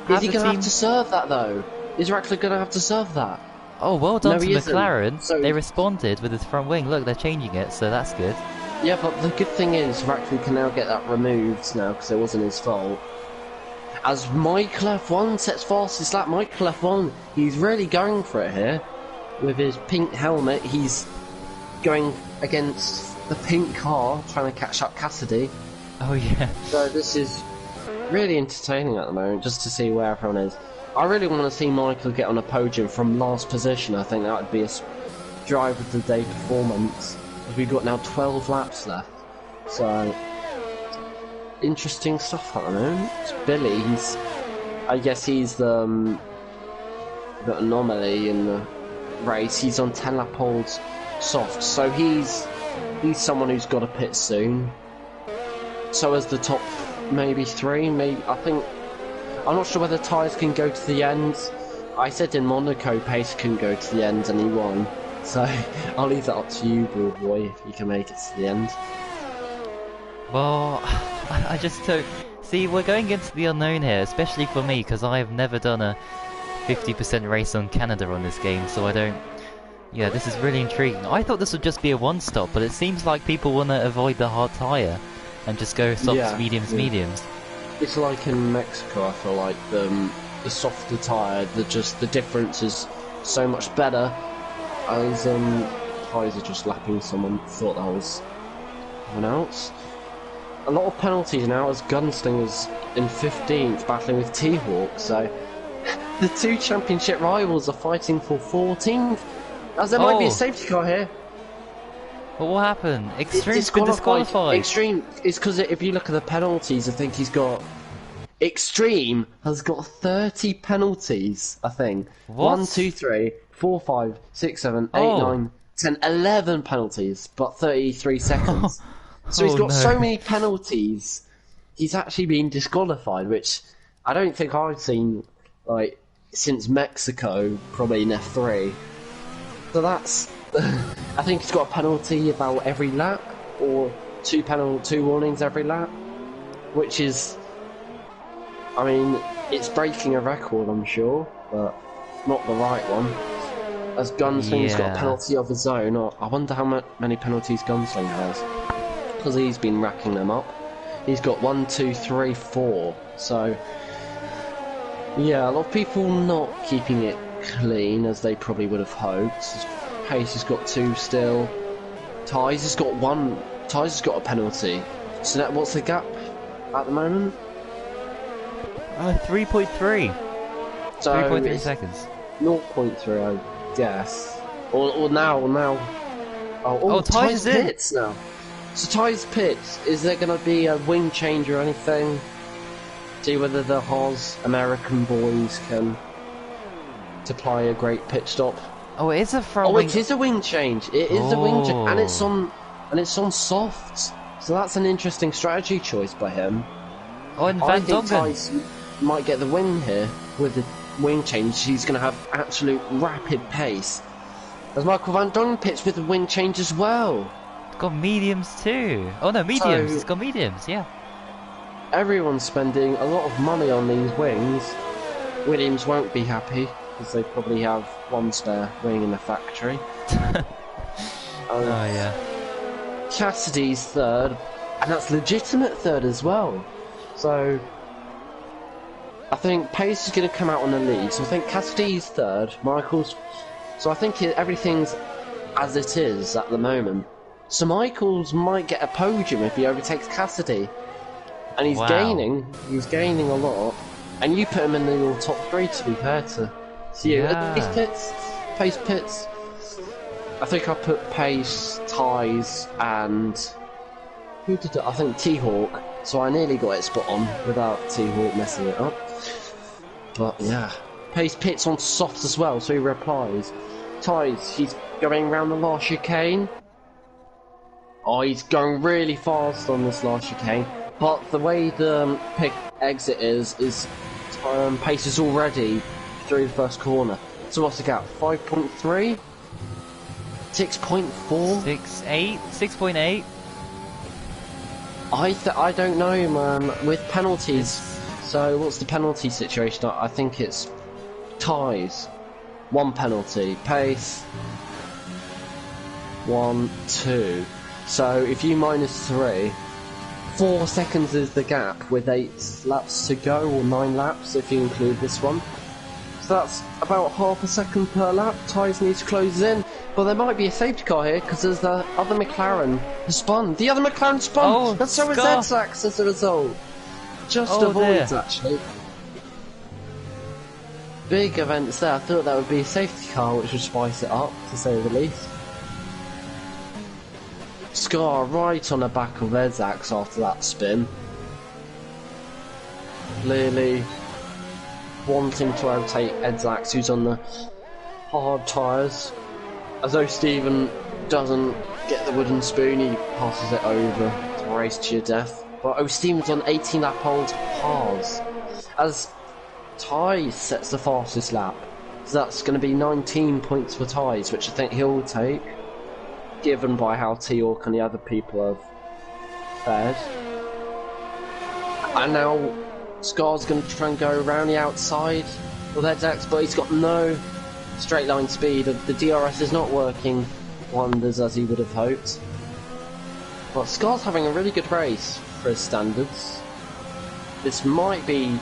Have Is he the gonna team- have to serve that though? Is Brackler gonna have to serve that? Oh, well done No, to he isn't. McLaren. So- They responded with his front wing. Look, they're changing it, so that's good. Yeah, but the good thing is Brackler can now get that removed now because it wasn't his fault. As Michael F1 sets fastest lap, Michael F1, he's really going for it here. With his pink helmet, he's going against the pink car, trying to catch up Cassidy. Oh yeah. So this is really entertaining at the moment, just to see where everyone is. I really want to see Michael get on a podium from last position. I think that would be a drive of the day performance. We've got now 12 laps left. So interesting stuff at the moment. It's Billy, I guess he's the anomaly in the race. He's on 10 lap holds soft, so he's someone who's got to pit soon. So as the top maybe 3, maybe I'm not sure whether tyres can go to the end. I said in Monaco Pace can go to the end and he won. So I'll leave that up to you, Bull Boy, if you can make it to the end. Well, I just don't... See, we're going into the unknown here, especially for me, because I have never done a 50% race on Canada on this game, so I don't... Yeah, this is really intriguing. I thought this would just be a one-stop, but it seems like people want to avoid the hard tyre and just go softs, mediums. It's like in Mexico, I feel like the softer tyre, the difference is so much better, as tyres are just lapping someone. Thought that was someone else. A lot of penalties now as Gunslingers in 15th battling with T-Hawk, so the 2 championship rivals are fighting for 14th, as there might be a safety car here. But what happened? Extreme's been disqualified. Extreme, it's because if you look at the penalties, I think Extreme has got 30 penalties, I think. What? 1, 2, 3, 4, 5, 6, 7, 8, 9, 10, 11 penalties, but 33 seconds. So he's got so many penalties, he's actually been disqualified, which I don't think I've seen, like, since Mexico, probably in F3. So that's... I think he's got a penalty about every lap, or 2 warnings every lap, which is... I mean, it's breaking a record, I'm sure, but not the right one. As Gunsling's got a penalty of his own. I wonder how many penalties Gunsling has, because he's been racking them up. He's got 1, 2, 3, 4. So, yeah, a lot of people not keeping it clean as they probably would have hoped. Pace has got 2 still. Tyres has got 1. Tyres has got a penalty. So what's the gap at the moment? 3.3. So 3.3 seconds. 0.3, I guess. Or now. Ty's in. pits now. So Ty's pits. Is there going to be a wing change or anything? See whether the Haas American boys can supply a great pit stop. Oh, it is a front wing. It is a wing change. It is a wing change, and it's on softs. So that's an interesting strategy choice by him. Oh, and I Van think Dongen Ty's might get the win here with the wing change. He's going to have absolute rapid pace. As Michael Van Dongen pits with the wing change as well. It's got mediums too. Oh no, mediums. So, it's got mediums. Yeah. Everyone's spending a lot of money on these wings. Williams won't be happy because they probably have 1 spare wing in the factory. Oh yeah. Cassidy's 3rd, and that's legitimate 3rd as well. So I think Pace is going to come out on the lead. So I think Cassidy's third, Michael's. So I think everything's as it is at the moment. So Michaels might get a podium if he overtakes Cassidy. And he's Wow. gaining a lot. And you put him in your top three, to be fair to you. Yeah. Pace pits. I think I put Pace, Ties, and who did it? I think T-Hawk. So I nearly got it spot on without T-Hawk messing it up. But yeah, Pace pits on soft as well, so he replies. Ties, he's going around the last chicane. Oh, he's going really fast on this last chicane. But the way the pick exit is Pace is already through the first corner. So what's the gap? 5.3? 6.4? 6.8? 6.8? I don't know, man. With penalties. So what's the penalty situation? I think it's ties. 1 penalty. Pace. 1, 2. So if you minus 3, 4 seconds is the gap with 8 laps to go, or 9 laps if you include this one. So that's about half a second per lap. Ties need to close in. But there might be a safety car here because there's the other McLaren who spun. The other McLaren spun! Oh, That's so is Scott. Edsax as a result. Just Oh, avoids, dear. actually. Big events there. I thought that would be a safety car which would spice it up, to say the least. Scar right on the back of Edsax after that spin. Clearly wanting to overtake Edsax, who's on the hard tyres. As though Steven doesn't get the wooden spoon, he passes it over to race to your death. But Steven's on 18 lap old hards. As Ties sets the fastest lap. So that's going to be 19 points for Ties, which I think he'll take, given by how T-Hawk and the other people have fared. And now Scar's going to try and go around the outside with Edsax, but he's got no straight line speed. The DRS is not working wonders as he would have hoped. But Scar's having a really good race for his standards. This might be...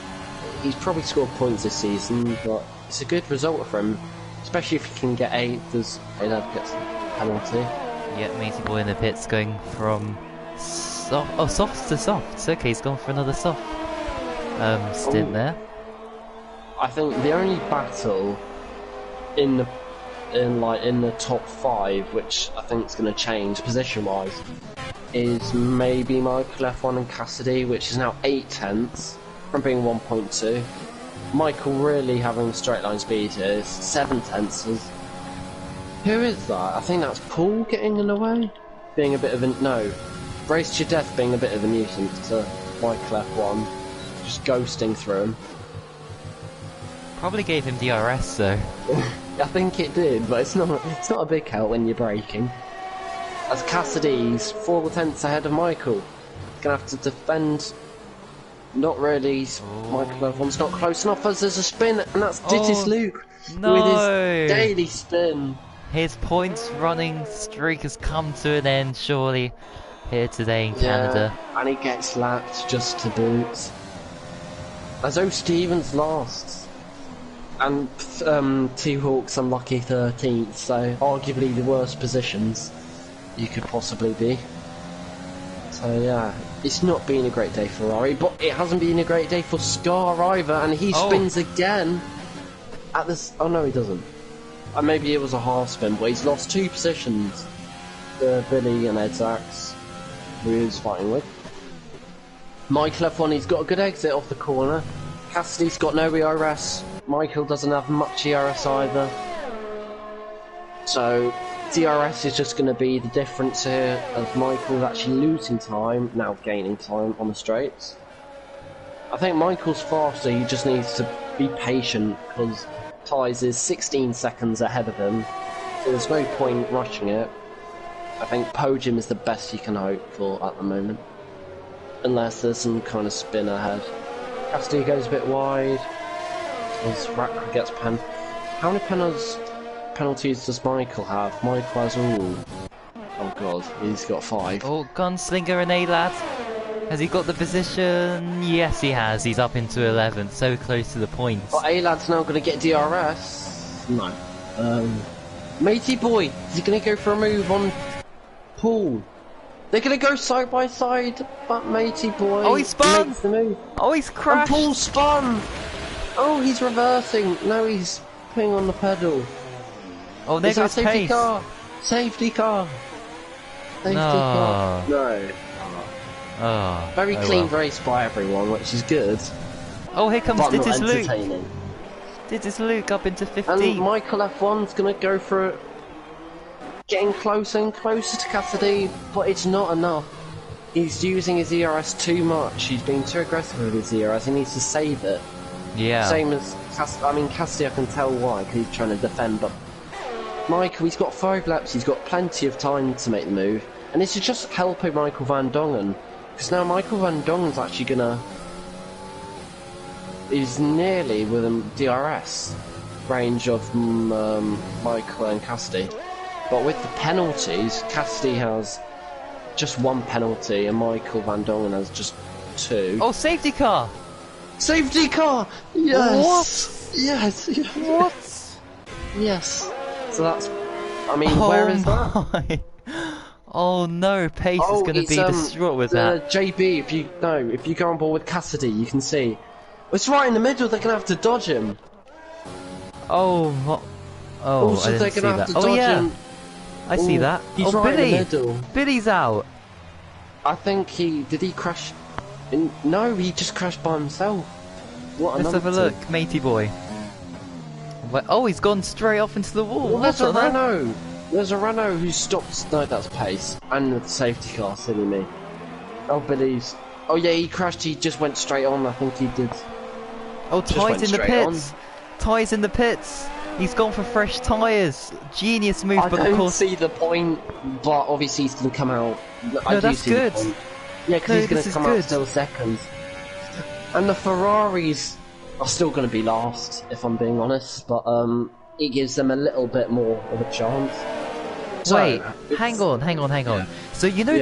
He's probably scored points this season, but it's a good result for him. Especially if he can get 8, as Adab gets the penalty. Yeah, Matey Boy in the pits going from soft to soft. Okay, he's gone for another soft stint there. I think the only battle in the top 5, which I think is going to change position wise, is maybe Michael F1 and Cassidy, which is now 8 tenths from being 1.2. Michael really having straight line speed here is 7 tenths. Who is that? I think that's Paul getting in the way, being a bit of a Race to your death being a bit of a nuisance to Michael F1, just ghosting through him. Probably gave him DRS though. I think it did, but it's not a big help when you're braking. As Cassidy's 4 tenths ahead of Michael, gonna have to defend. Not really. Michael F1's not close enough as there's a spin, and that's Dittis Luke no. with his daily spin. His points running streak has come to an end, surely, here today in Canada. And he gets lapped just to boot. As though Stevens last. And T-Hawk's unlucky 13th, so arguably the worst positions you could possibly be. So yeah, it's not been a great day for Ferrari, but it hasn't been a great day for Scar either, and he spins again at this. Oh no, he doesn't. Maybe it was a half spin, but he's lost 2 positions. Billy and Edsax, who he was fighting with. Michael F1, he's got a good exit off the corner. Cassidy's got no ERS. Michael doesn't have much ERS either. So DRS is just going to be the difference here, as Michael's actually losing time, now gaining time on the straights. I think Michael's faster, he just needs to be patient, because Ties is 16 seconds ahead of him, so there's no point rushing it. I think podium is the best you can hope for at the moment, unless there's some kind of spin ahead. Cassidy goes a bit wide, as Rackford gets pen. How many penalties does Michael have? Michael has all. Oh god, he's got 5. Oh, gunslinger and A lad. Has he got the position? Yes, he has. He's up into 11th, so close to the points. But A-Lad's now going to get DRS. No. Matey boy, is he going to go for a move on Paul? They're going to go side by side, but Matey boy Oh, he spun! makes the move. Oh, he's crashed! And Paul spun! Oh, he's reversing. No, he's putting on the pedal. Oh, there Is that a goes safety pace. car? Safety car. Safety No. car. No. Oh, Very oh clean well. race by everyone, which is good. Oh, here comes But not Dittis Luke. entertaining. Dittis Luke up into And 15. Michael F1's going to go for it. Getting closer and closer to Cassidy, but it's not enough. He's using his ERS too much. He's being too aggressive with his ERS. He needs to save it. Yeah. Same as Cassidy, I can tell why, because he's trying to defend, but Michael, he's got 5 laps, he's got plenty of time to make the move, and this is just helping Michael Van Dongen, because now Michael Van Dongen's actually gonna... He's nearly within DRS range of Michael and Cassidy. But with the penalties, Cassidy has just 1 penalty and Michael Van Dongen has just 2. Oh, safety car! Safety car! Yes! What? Yes! What? Yes. So that's... I mean, Oh where is that? my. Oh no, Pace is going to be distraught with that. JB, if you go on board with Cassidy, you can see. It's right in the middle, they're going to have to dodge him. Oh, oh, Also, I they're didn't see going to have that. to Oh dodge yeah, him. I see that. He's Oh, right Billy! in the middle. Billy's out. I think did he crash? No, he just crashed by himself. What a Let's have a numpty. look, matey boy. Oh, he's gone straight off into the wall. Well, there's a What's that? Renault. There's a Renault who stops. No, that's Pace. And the safety car, silly me. Oh, Billy's. Oh yeah, he crashed. He just went straight on. I think he did. Oh, Just Ty's went in the straight pits. Ty's in the pits. He's gone for fresh tyres. Genius move, I but of don't course. see the point, but obviously he's going to come out. No, that's good. Yeah, because No, he's going this to is come good. out still second. And the Ferraris are still going to be last, if I'm being honest, but it gives them a little bit more of a chance. So, Wait, it's- hang on. So you know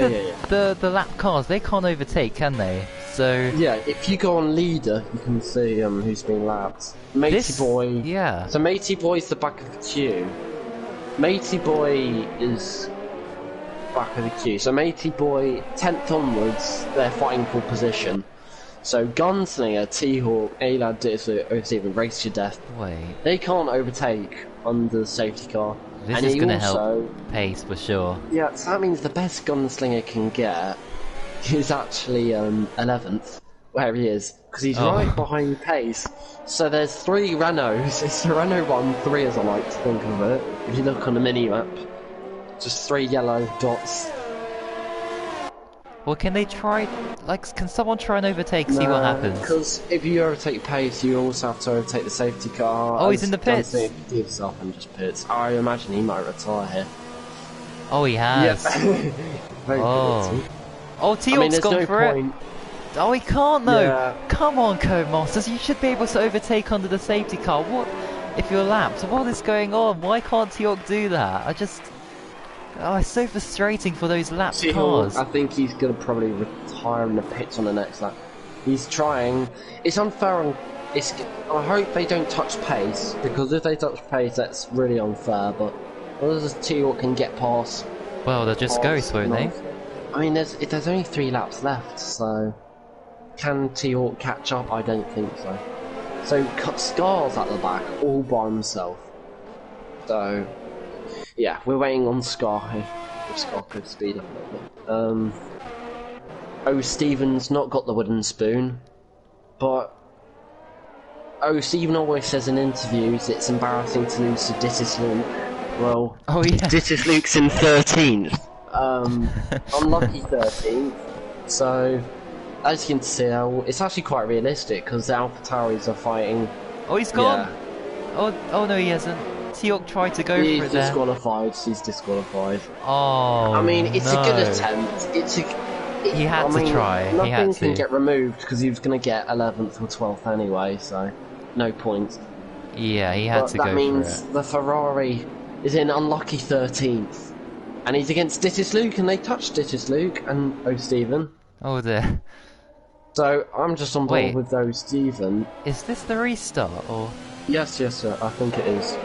the lap cars, they can't overtake, can they? So Yeah, if you go on leader, you can see who's been lapped. Matey this, Boy. yeah. So Matey Boy's the back of the queue. Matey Boy is back of the queue. So Matey Boy, 10th onwards, they're fighting for position. So Gunslinger, T-Hawk, A-Lad, even Race to Death, Wait, they can't overtake under the safety car. this and is he gonna also, help Pace for sure. Yeah, so that means the best Gunslinger can get is actually 11th, where he is, because he's Oh. right behind Pace. So there's 3 Renaults. It's the Renault 1-3 as I like to think of it. If you look on the mini-map, just 3 yellow dots. Well, can they try? Like, can someone try and overtake? See what happens. Because if you overtake Pace, you also have to overtake the safety car. Oh, he's in the pits. Gunslinger gives up and just pits. I imagine he might retire here. Oh, he has. Very Oh. good. Oh, I mean, T-Hawk's there's gone no for point. it. Oh, he can't though. Yeah. Come on, Codemasters, you should be able to overtake under the safety car. What if you're lapped? What is going on? Why can't T-Hawk do that? Oh, it's so frustrating for those lapped T-Hawk, cars. I think he's going to probably retire in the pits on the next lap. He's trying. It's unfair. I hope they don't touch Pace, because if they touch Pace, that's really unfair. But as T-Hawk can get past. Well, they'll just go, won't they? I mean, there's only 3 laps left, so can T-Hawk catch up? I don't think so. So Scar's at the back, all by himself. So yeah, we're waiting on Scar here. If Scar could speed up a little bit. Oh, Stephen's not got the wooden spoon, but Oh, Stephen always says in interviews it's embarrassing to lose to Dittis Luke. Well, Oh yeah. Dittis Luke's in 13th. Unlucky 13th. So, as you can see, it's actually quite realistic because the AlphaTauris are fighting. Oh, he's gone. Yeah, Oh no, he hasn't. T-Hawk tried to go he's for it there. disqualified. He's disqualified. Oh. I mean, it's a good no. attempt. He had to try. Nothing He had can to. get removed because he was going to get 11th or 12th anyway, so no point. Yeah, he had But to that go means for it. the Ferrari is in unlucky 13th. And he's against Dittis Luke, and they touched Dittis Luke and Oh Stephen. Oh dear. So I'm just on board Wait. with those, Stephen. Is this the restart, or...? Yes, sir, I think it is.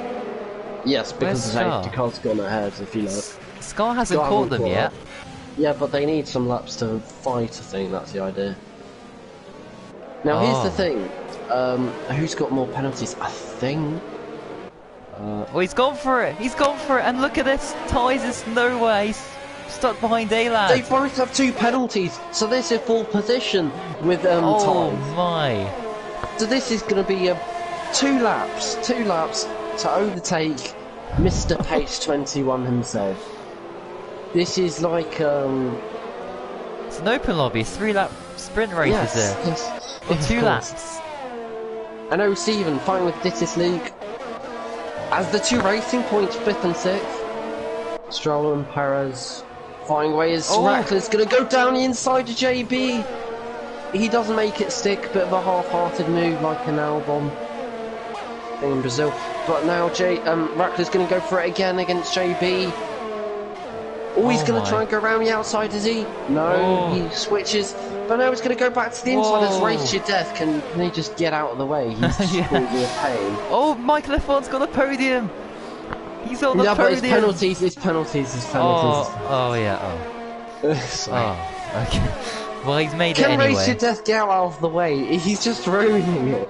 Yes, because the Where's safety car's gone ahead, if you look. Scar hasn't Scar caught them caught yet. up. Yeah, but they need some laps to fight, I think that's the idea. Now, here's the thing. Who's got more penalties? I think... Oh, he's gone for it! He's gone for it! And look at this! Ties is nowhere! He's stuck behind A-Lad! They both have 2 penalties, so this is 4th position with Oh Ties. my! So this is going to be 2 laps to overtake Mr. Pace 21 himself. This is like It's an open lobby, it's 3-lap sprint races there. Yes, Or of 2 course. laps. I know Stephen, fine with this league. As the 2 racing points, 5th and 6th. Stroll and Perez flying away as Rackler's going to go down the inside of JB. He doesn't make it stick, bit of a half-hearted move like an Albon thing in Brazil. But now Rackler's going to go for it again against JB. Oh, he's going to try and go around the outside, is he? No, he switches. But now he's going to go back to the inside as Race to Your Death. Can he just get out of the way? He's just causing a pain. Oh, Michael F1's got a podium! He's on the Yeah, podium! but it's penalties. Oh yeah, oh. Sorry. Oh, okay. Well, he's made it Can anyway. Race Your Death get out of the way? He's just ruining it.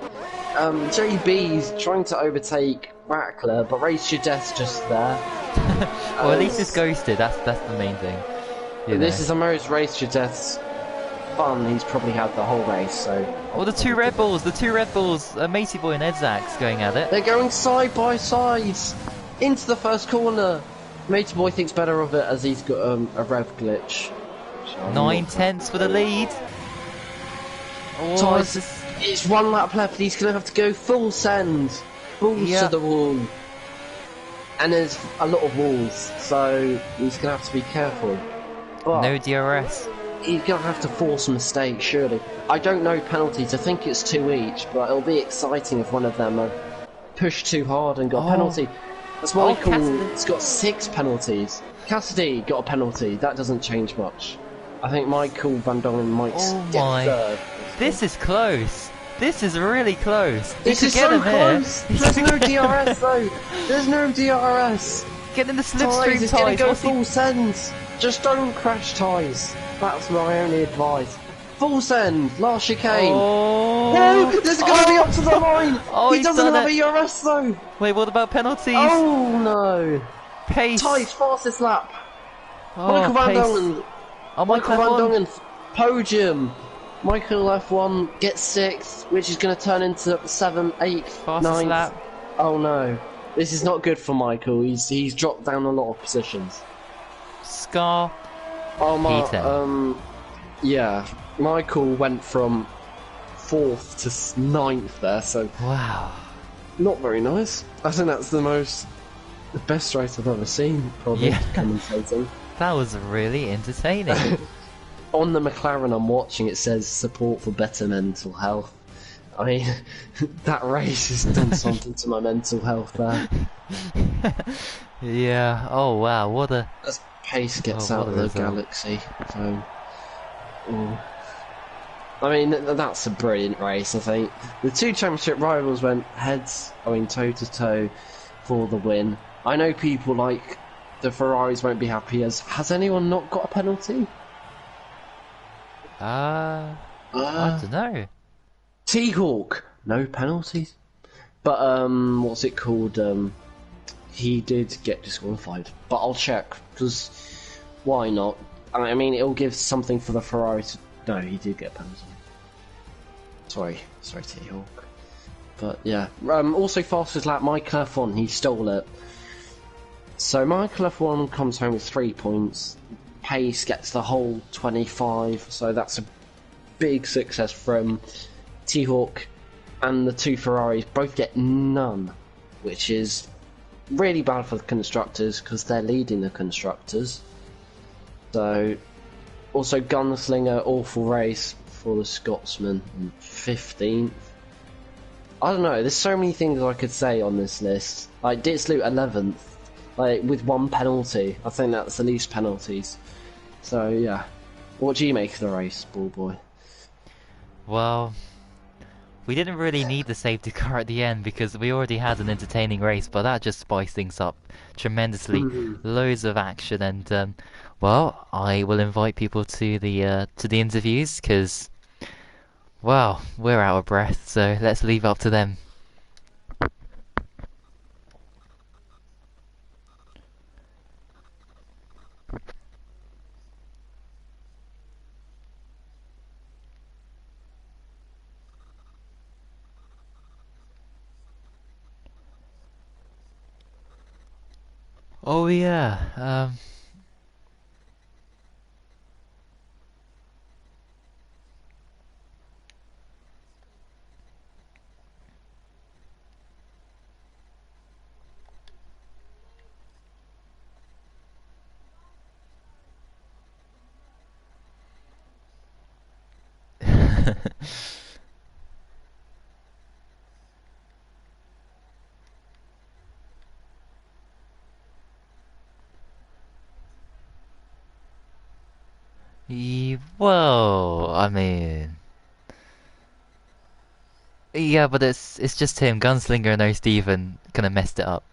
JB's trying to overtake Rackler, but Race Your Death's just there. Well, at least it's ghosted, that's the main thing. You This know. is the most Race Your Death's fun he's probably had the whole race, so... Oh, the two Red Bulls, Matey Boy and Edzax going at it. They're going side by side into the first corner. Matey Boy thinks better of it as he's got a rev glitch. 9/10 for the lead. Oh, Ties, it's 1 lap left, he's going to have to go full send. Balls to the wall. And there's a lot of walls, so he's going to have to be careful. But no DRS. he's going to have to force mistakes, surely. I don't know penalties, I think it's 2 each, but it'll be exciting if one of them are pushed too hard and got a penalty. That's Michael's got 6 penalties. Cassidy got a penalty, that doesn't change much. I think Michael Van Dongen might get third. This is close. This is really close. This is so close! There's no DRS though! There's no DRS! Get in the slipstream Ties is ties. going to go full sends! Just don't crash Ties. That's my only advice. Full send! Last chicane! Oh, this is going to be up to the line! Oh, he doesn't have a DRS though! Wait, what about penalties? Oh no! Pace. Ties, fastest lap! Oh, Michael Van Pace. Dongen! Oh, Michael Van Dongen, podium! Michael F1 gets 6th, which is going to turn into 7th, 8th, Fastest 9th. lap. Oh no. This is not good for Michael. He's dropped down a lot of positions. Scar. Oh yeah. Michael went from 4th to 9th there, so Wow. not very nice. I think that's the best race I've ever seen, probably, commentating. That was really entertaining. On the McLaren I'm watching, it says support for better mental health. I mean, that race has done something to my mental health there. Yeah. Oh wow. What a. As Pace gets out of the galaxy, so. I mean, that's a brilliant race. I think the 2 championship rivals went heads, toe to toe, for the win. I know people like the Ferraris won't be happy. Has anyone not got a penalty? I don't know. T-Hawk, no penalties. But what's it called? He did get disqualified, but I'll check because why not? I mean, it'll give something for the Ferrari to... No, he did get a penalty. Sorry, T-Hawk. But yeah, also fastest lap, Michael F1, he stole it. So Michael F1 comes home with 3 points. Pace gets the whole 25, so that's a big success from T-Hawk, and the 2 Ferraris both get none, which is really bad for the constructors because they're leading the constructors. So also Gunslinger, awful race for the Scotsman, 15th. I don't know, there's so many things I could say on this list. Like Ditzloot 11th, like with 1 penalty. I think that's the least penalties. So yeah, what do you make of the race, ball boy? Well, we didn't really need the safety car at the end because we already had an entertaining race, but that just spiced things up tremendously. Mhm. Loads of action, and well, I will invite people to the interviews because, well, we're out of breath, so let's leave it up to them. Oh yeah, well, I mean, yeah, but it's just him, Gunslinger, no Steven, kind of messed it up.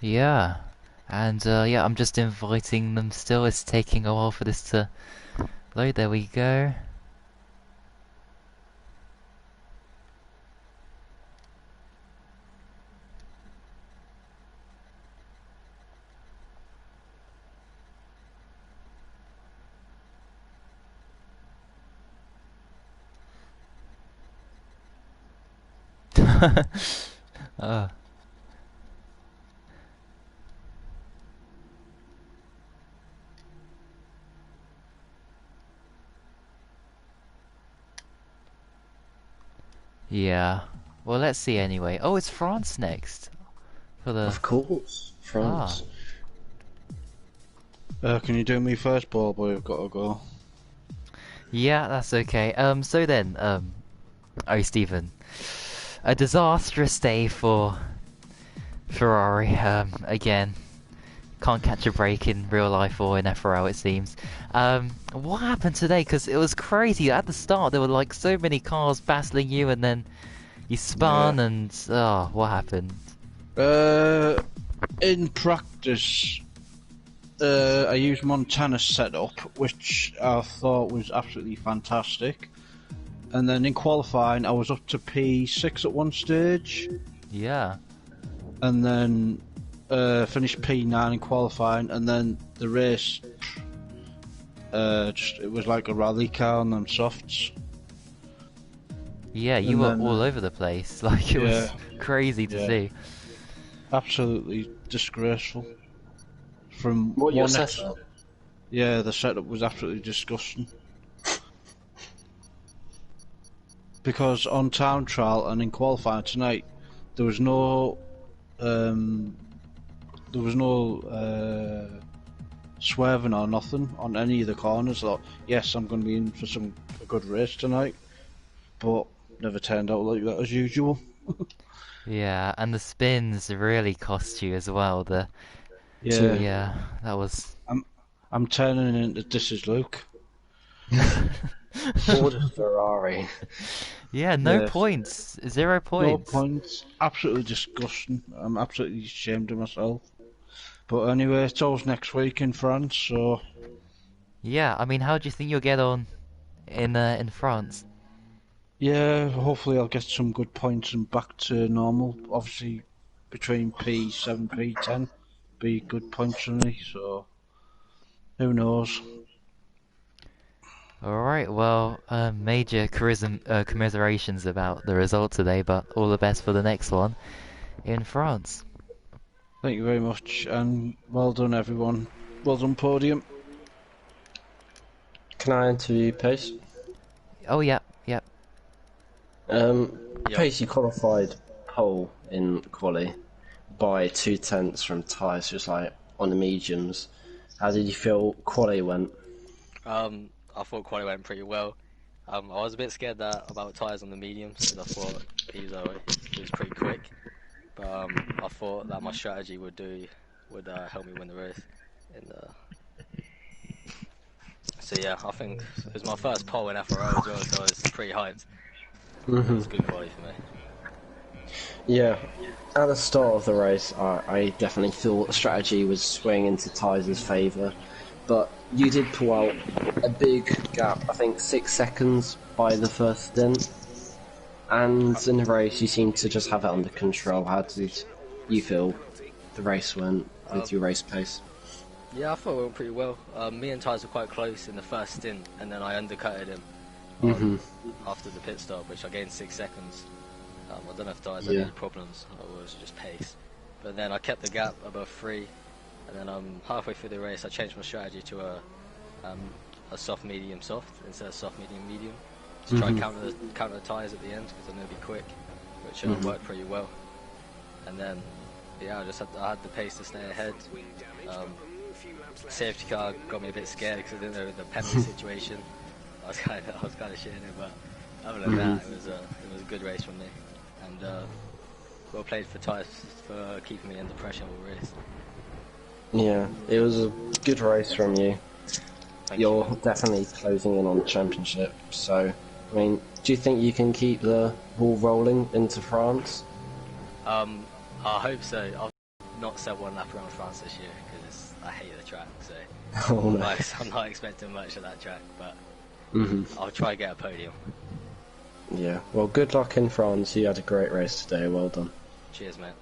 Yeah, and yeah, I'm just inviting them still. It's taking a while for this to load. There we go. Oh, yeah. Well, let's see anyway. Oh, it's France next for the Of course, ah. France. Can you do me first, ball boy? I've got to go. Yeah, that's okay. So then, oh, Stephen, a disastrous day for Ferrari. Again, can't catch a break in real life or in FRL, it seems. What happened today? Because it was crazy. At the start, there were like so many cars battling you, and then you Yeah. spun, and oh, what happened? Uh, in practice, I used Montana's setup, which I thought was absolutely fantastic. And then in qualifying, I was up to P6 at one stage, Yeah, and then finished P9 in qualifying, and then the race, just it was like a rally car on them softs. yeah, you And were then, all over the place. Like it yeah, was crazy to yeah, see. absolutely disgraceful. From What your one setup? Yeah, the setup was absolutely disgusting. Because on time trial and in qualifying tonight, there was no, um, there was no swerving or nothing on any of the corners. Like, yes, I'm going to be in for a good race tonight, but never turned out like that as usual. Yeah, and the spins really cost you as well. Yeah, Yeah, that was. I'm I'm turning into this is Luke. Ford Ferrari. Yeah, no Yeah, points, 0 points. points. Absolutely disgusting. I'm absolutely ashamed of myself. But anyway, it's always next week in France, so Yeah, I mean, how do you think you'll get on in France? yeah, hopefully I'll get some good points and back to normal. Obviously, between P7, P10, be good points for me. So who knows? All right, well, major commiserations about the result today, but all the best for the next one in France. Thank you very much, and well done, everyone. Well done, podium. Can I interview Pace? Oh, yeah, yeah. Yeah. Pace, you qualified pole in quali by 2/10 from tyres, just like on the mediums. How did you feel quali went? I thought quali went pretty well. I was a bit scared about tyres on the mediums because I thought he was pretty quick. But I thought that my strategy would help me win the race. And so yeah, I think it was my first pole in FRL as well, so I was pretty hyped. It was good quality for me. Yeah, at the start of the race, I definitely thought the strategy was swinging into Ty's favour, but you did pull out a big gap, I think 6 seconds by the first stint, and in the race you seemed to just have it under control. How did you feel the race went with your race pace? Yeah, I thought it went pretty well. Me and Ty's were quite close in the first stint, and then I undercutted him after the pit stop, which I gained 6 seconds. I don't know if Ty's had any problems or it was just pace. But then I kept the gap above 3, and then halfway through the race I changed my strategy to a soft medium soft instead of soft medium medium to try and counter the tyres at the end because I knew it'd be quick, which worked pretty well. And then yeah, I had the pace to stay ahead. Safety car got me a bit scared because I didn't know the penalty situation. I was kind of shitting it, but other than that, it was a good race from me, and well played for Tyus for keeping me under pressure all race. Yeah, it was a good race from you. You're definitely closing in on the championship, so I mean, do you think you can keep the ball rolling into France? I hope so. I'll not set one lap around France this year because I hate the track, so I'm not expecting much of that track, but I'll try to get a podium. Yeah, well, good luck in France. You had a great race today. Well done. Cheers, mate.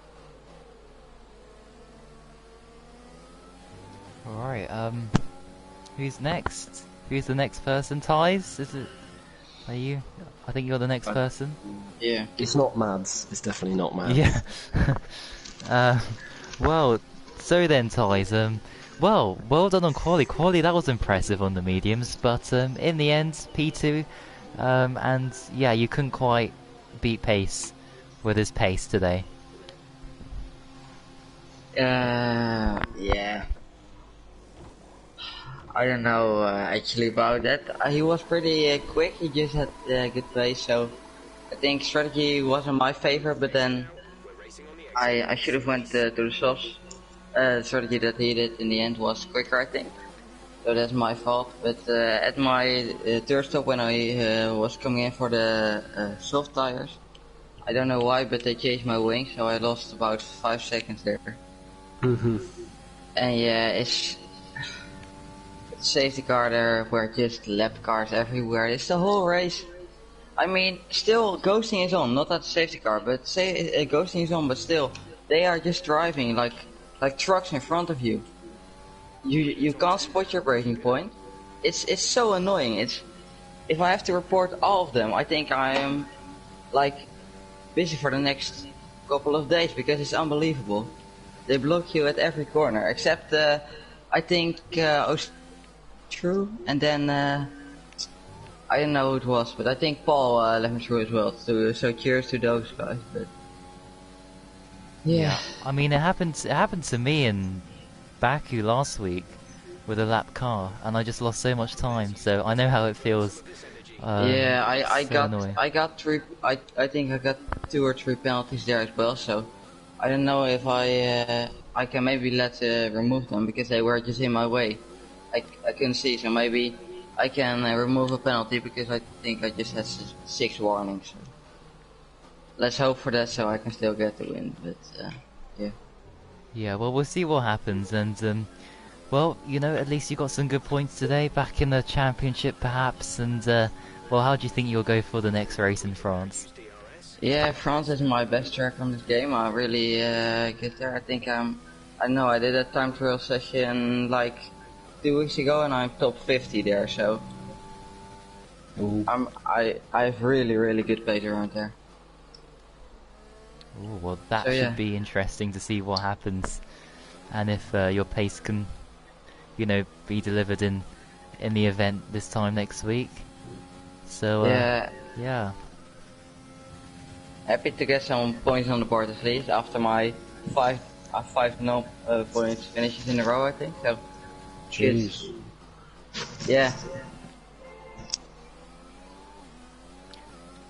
Alright, who's next? Who's the next person? Ties? Are you? I think you're the next person. Yeah. It's not Mads. It's definitely not Mads. Yeah. Well, so then, Ties, well done on quali. Quali, that was impressive on the mediums, but in the end, P2, and yeah, you couldn't quite beat Pace with his pace today. Yeah. I don't know actually about that. He was pretty quick. He just had good pace, so I think strategy wasn't my favor. But then I should have went to the softs. Strategy that he did in the end was quicker, I think. So that's my fault. But at my third stop when I was coming in for the soft tires, I don't know why, but they changed my wing, so I lost about 5 seconds there. And yeah, it's safety car there were just lap cars everywhere. It's the whole race. I mean, still ghosting is on, not that safety car, but ghosting is on, but still they are just driving like trucks in front of you. You can't spot your braking point. It's so annoying. If I have to report all of them, I think I am like busy for the next couple of days because it's unbelievable. They block you at every corner except I think True, and then I don't know who it was, but I think Paul let me through as well. So cheers to those guys. But yeah, I mean, it happened to me in Baku last week with a lap car, and I just lost so much time. So I know how it feels. yeah, I so annoying. I got 3. I think I got 2 or 3 penalties there as well. So I don't know if I can maybe remove them because they were just in my way. I couldn't see, so maybe I can remove a penalty because I think I just had 6 warnings. So let's hope for that, so I can still get the win. But yeah. Yeah, well, we'll see what happens, and well, you know, at least you got some good points today, back in the championship, perhaps. And well, how do you think you'll go for the next race in France? Yeah, France is my best track on this game. I really get there. I think I know I did a time trial session like 2 weeks ago, and I'm top 50 there. So I have really good pace around there. Oh, well, that So, should yeah. be interesting to see what happens, and if your pace can, you know, be delivered in the event this time next week. So Yeah. yeah. Happy to get some points on the board at least after my five no points finishes in a row, I think. So, Jeez. yeah.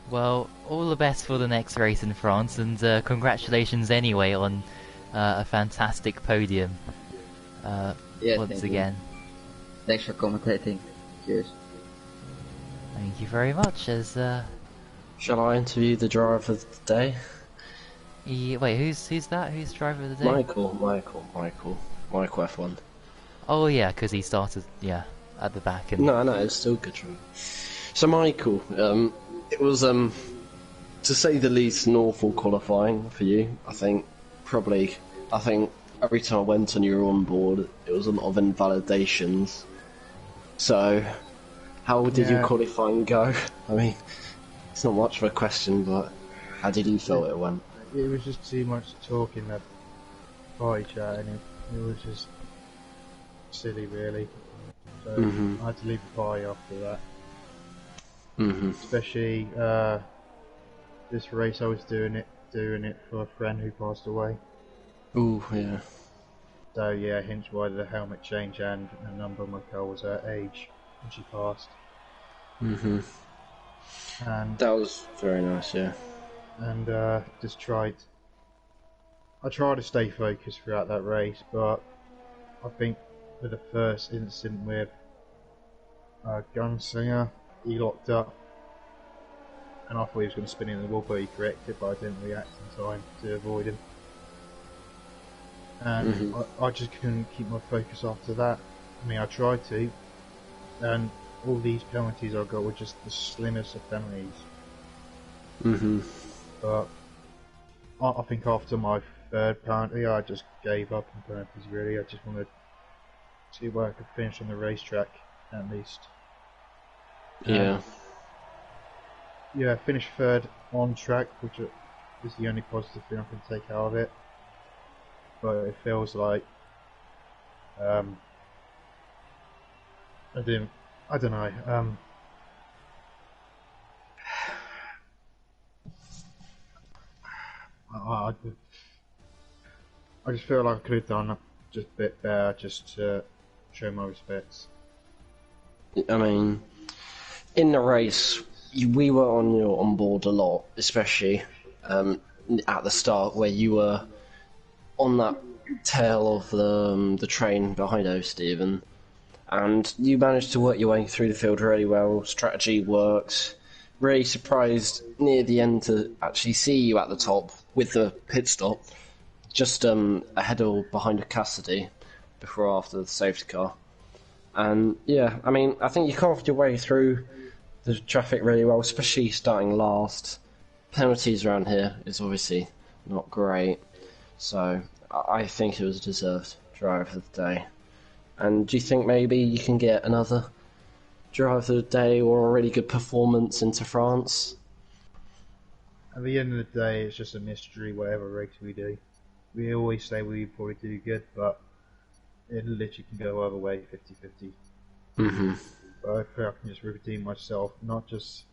Well, all the best for the next race in France, and congratulations anyway on a fantastic podium Yeah, once thank you. again. Thanks for commentating. Cheers. Thank you very much. As Shall I interview the driver of the day? wait, who's that? Who's driver of the day? Michael F1. Oh yeah, because he started at the back and No, it's still good. So Michael, it was to say the least an awful qualifying for you. I think every time I went on your onboard, it was a lot of invalidations. So, how did your qualifying go? I mean, it's not much of a question, but how did you feel it went? It was just too much talk in that party chat, and it was just silly, really. So I had to leave the party after that. Especially this race, I was doing it for a friend who passed away. Ooh, yeah. So yeah, hence why the helmet change and the number on my car was her age when she passed. And That was very nice, yeah. and just tried. I tried to stay focused throughout that race, but I think with the first incident with Gunslinger, he locked up, and I thought he was going to spin in the wall, but he corrected, but I didn't react in time to avoid him. And I just couldn't keep my focus after that. I mean, I tried to, and all these penalties I got were just the slimmest of penalties. But I think after my third penalty, I just gave up on penalties. Really, I just wanted to see where I could finish on the racetrack at least. Yeah. Yeah, finished third on track, which is the only positive thing I can take out of it. But it feels like I don't know. I just feel like I could have done just a bit better, just to show my respects. I mean, in the race, we were on your onboard a lot, especially at the start where you were on that tail of the train behind Stephen, and you managed to work your way through the field really well. Strategy works. Really surprised near the end to actually see you at the top with the pit stop, just ahead or behind of Cassidy before or after the safety car. And yeah, I mean, I think you carved your way through the traffic really well, especially starting last. Penalties around here is obviously not great, so I think it was a deserved drive of the day. And do you think maybe you can get another drive of the day or a really good performance into France? At the end of the day, it's just a mystery whatever race we do. We always say we probably do good, but it literally can go either way, 50-50. But I feel I can just redeem myself, not just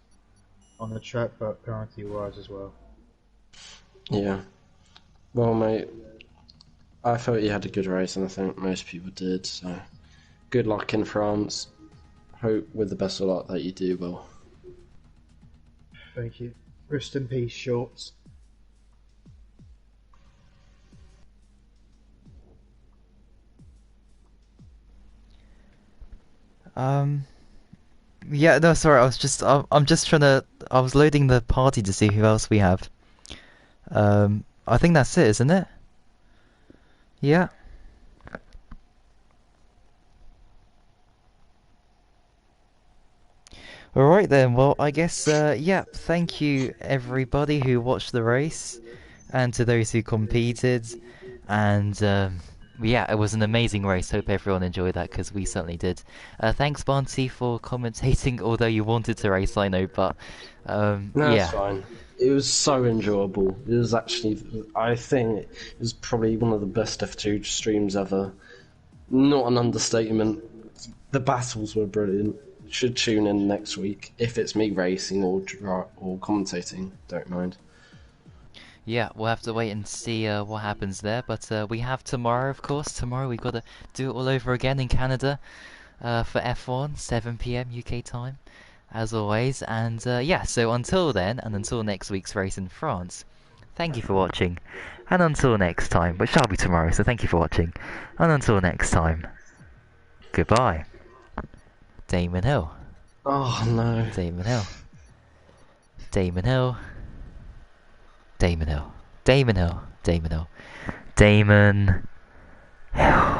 on the track, but penalty-wise as well. Yeah. Well, mate, I thought you had a good race, and I think most people did, so good luck in France. Hope with the best of luck that you do well. Thank you. Rest in peace, Shorts. Yeah, no, sorry, I'm just I was loading the party to see who else we have. I think that's it, isn't it? Yeah. Alright then, well, I guess, yeah, thank you everybody who watched the race, and to those who competed, and, yeah, it was an amazing race. Hope everyone enjoyed that, because we certainly did. Thanks, Barnty, for commentating, although you wanted to race, I know, but, No, yeah. it's fine. It was so enjoyable. It was actually, I think, it was probably one of the best F2 streams ever. Not an understatement. The battles were brilliant. Should tune in next week if it's me racing or commentating. Don't mind. Yeah, we'll have to wait and see what happens there. But we have tomorrow, of course. Tomorrow we've got to do it all over again in Canada for F1, 7 p.m. UK time, as always. And yeah, so until then, and until next week's race in France, thank you for watching. And until next time, which shall be tomorrow, so thank you for watching. And until next time, goodbye. Damon Hill. Oh no. Damon Hill. Damon Hill. Damon Hill. Damon Hill. Damon Hill. Damon Hill.